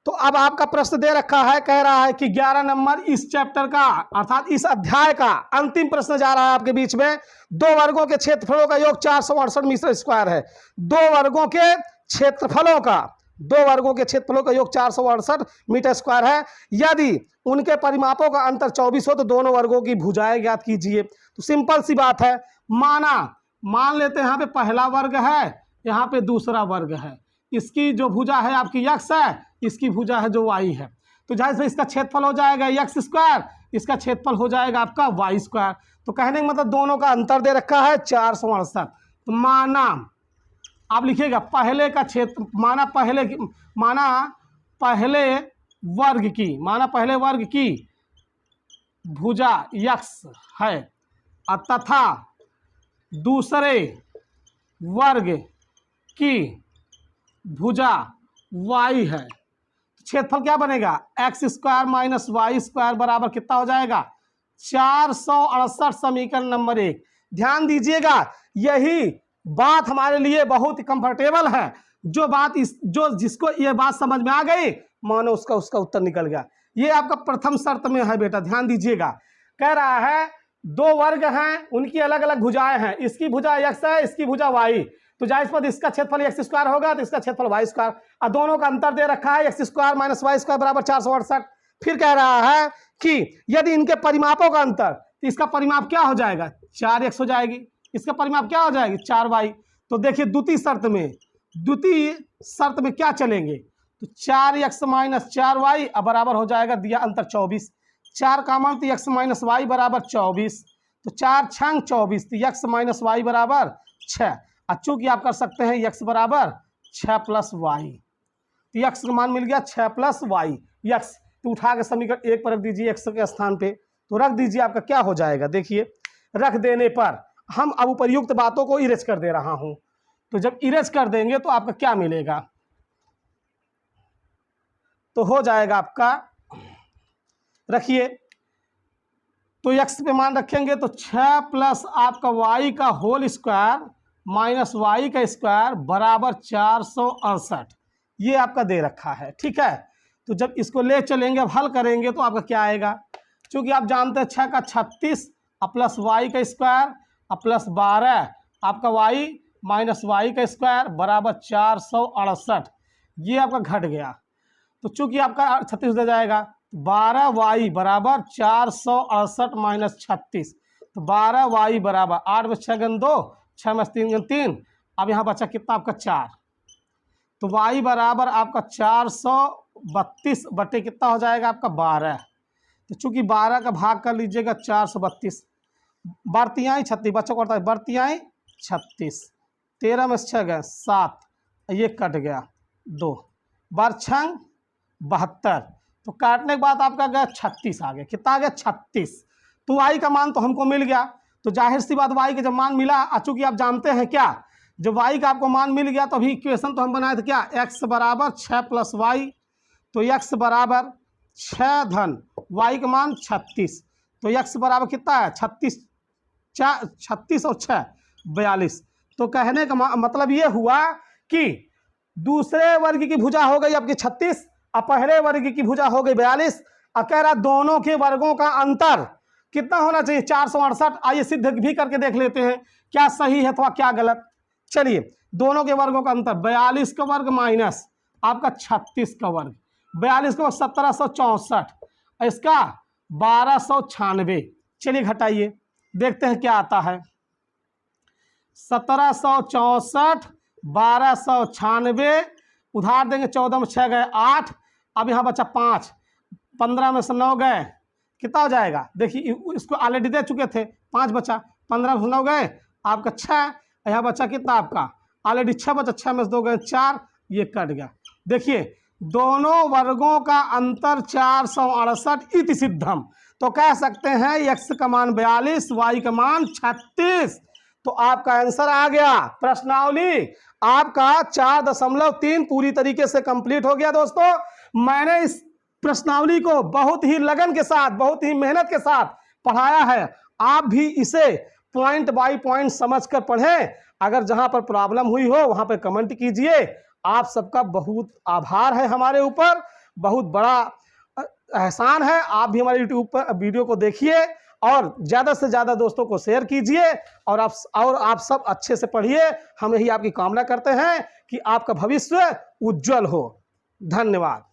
तो अब आपका प्रश्न दे रखा है, कह रहा है कि 11 नंबर इस चैप्टर का अर्थात इस अध्याय का अंतिम प्रश्न जा रहा है आपके बीच में। दो वर्गों के क्षेत्रफलों का योग 468 मीटर स्क्वायर है। दो वर्गों के क्षेत्रफलों का योग 468 मीटर स्क्वायर है। यदि उनके परिमापों का अंतर 24 हो तो दोनों वर्गों की भुजाएं ज्ञात कीजिए। तो सिंपल सी बात है, मान लेते हैं यहाँ पे पहला वर्ग है, यहाँ पे दूसरा वर्ग है। इसकी जो भुजा है आपकी x है, इसकी भुजा है जो y है। तो जाहिर से इसका क्षेत्रफल हो जाएगा x स्क्वायर, इसका क्षेत्रफल हो जाएगा आपका y स्क्वायर। तो कहने का मतलब दोनों का अंतर दे रखा है 468। तो माना आप लिखिएगा पहले का क्षेत्र, माना पहले वर्ग की भुजा x है तथा दूसरे वर्ग की भुजा y है। क्षेत्रफल क्या बनेगा, x square minus Y square बराबर कितना हो जाएगा, 468। समीकरण नंबर 1। ध्यान दीजिएगा, यही बात हमारे लिए बहुत ही कंफर्टेबल है। जिसको ये बात समझ में आ गई, मानो उसका उत्तर निकल गया। ये आपका प्रथम शर्त में है बेटा, ध्यान दीजिएगा। कह रहा है दो वर्ग हैं, उनकी अलग अलग भुजाएं हैं, इसकी भुजा x है, इसकी भुजा y। तो जाहिर सी बात इसका क्षेत्रफल x स्क्वायर होगा तो इसका क्षेत्रफल y स्क्वायर, और दोनों का अंतर दे रखा है x square minus Y square बराबर 468। फिर कह रहा है कि यदि इनके परिमापों का अंतर, तो इसका परिमाप क्या हो जाएगा, 4x हो जाएगी, इसका परिमाप क्या हो जाएगी 4y। तो देखिए द्वितीय शर्त में क्या चलेंगे, तो 4x माइनस 4y बराबर हो जाएगा, दिया अंतर 24, 4 का मान तो x माइनस वाई बराबर 24, तो 4 छंग 24, तो x माइनस वाई बराबर 6। चूंकि आप कर सकते हैं x बराबर 6 प्लस वाई, तो x का मान मिल गया 6 प्लस वाई x। तो उठा के समीकरण 1 पर रख दीजिए x के स्थान पे, तो रख दीजिए, आपका क्या हो जाएगा, देखिए रख देने पर हम अब उपर्युक्त बातों को इरेज कर दे रहा हूं। तो जब इरेज कर देंगे तो आपका क्या मिलेगा, तो हो जाएगा आपका रखिए, तो x पे मान रखेंगे तो 6 प्लस आपका y का होल स्क्वायर माइनस y का स्क्वायर बराबर 468, ये आपका दे रखा है। ठीक है, तो जब इसको ले चलेंगे, अब हल करेंगे तो आपका क्या आएगा, क्योंकि आप जानते हैं 6 का 36 प्लस y का स्क्वायर प्लस 12 आपका y माइनस y का स्क्वायर बराबर 468, ये आपका घट गया। तो चूंकि आपका 36 दे जाएगा, 12y बराबर 468 माइनस 36, तो 12y बराबर 8 में 6 गन 2, 6 में 3 गन 3, अब यहाँ बचा कितना आपका 4, तो y बराबर आपका 432 बटे कितना हो जाएगा आपका 12। तो चूंकि 12 का भाग कर लीजिएगा 432, बरतियाई 36 बच्चों को, बरतियाई 36, 13 में 6 गए 7, ये कट गया 2, बरछंग 72, तो काटने के बाद आपका गया 36 आ गया, कितना आ गया 36। तो y का मान तो हमको मिल गया, तो जाहिर सी बात y का जब मान मिला, चूंकि आप जानते हैं क्या, जब y का आपको मान मिल गया तो अभी इक्वेशन तो हम बनाए थे क्या, x बराबर 6 प्लस वाई, तो x बराबर 6 धन y का मान 36, तो x बराबर कितना है 36, 36 और 6 42। तो कहने का मतलब ये हुआ कि दूसरे वर्ग की भुजा हो गई आपकी 36 और पहले वर्ग की भुजा हो गई 42, और कह रहा दोनों के वर्गों का अंतर कितना होना चाहिए 468। आइए सिद्ध भी करके देख लेते हैं क्या सही है अथवा क्या गलत। चलिए, दोनों के वर्गों का अंतर 42 का वर्ग माइनस आपका 36 का वर्ग, 42 का वर्ग 1764, इसका 1296। चलिए घटाइए, देखते हैं क्या आता है। 1764 1296, उधार देंगे 14 में 6 गए 8, अब यहाँ बचा 5, 15 में से 9 गए, कितना हो जाएगा देखिए, इसको ऑलरेडी दे चुके थे, 5 बचा, 15 में से 9 गए आपका 6, यहाँ बचा कितना आपका ऑलरेडी 6 बचा, 6 में से 2 गए 4, ये कट गया। देखिए दोनों वर्गों का अंतर 468 इति सिद्धम, तो कह सकते हैं x का मान 42 y का मान 36, तो आपका आंसर आ गया। प्रश्नावली आपका 4.3 पूरी तरीके से कंप्लीट हो गया। दोस्तों मैंने इस प्रश्नावली को बहुत ही लगन के साथ, बहुत ही मेहनत के साथ पढ़ाया है, आप भी इसे पॉइंट बाय पॉइंट समझकर पढ़ें। अगर जहां पर प्रॉब्लम हुई हो वहां पर कमेंट कीजिए। आप सबका बहुत आभार है, हमारे ऊपर बहुत बड़ा एहसान है। आप भी हमारे यूट्यूब पर वीडियो को देखिए और ज़्यादा से ज़्यादा दोस्तों को शेयर कीजिए, और आप सब अच्छे से पढ़िए। हम यही आपकी कामना करते हैं कि आपका भविष्य उज्जवल हो। धन्यवाद।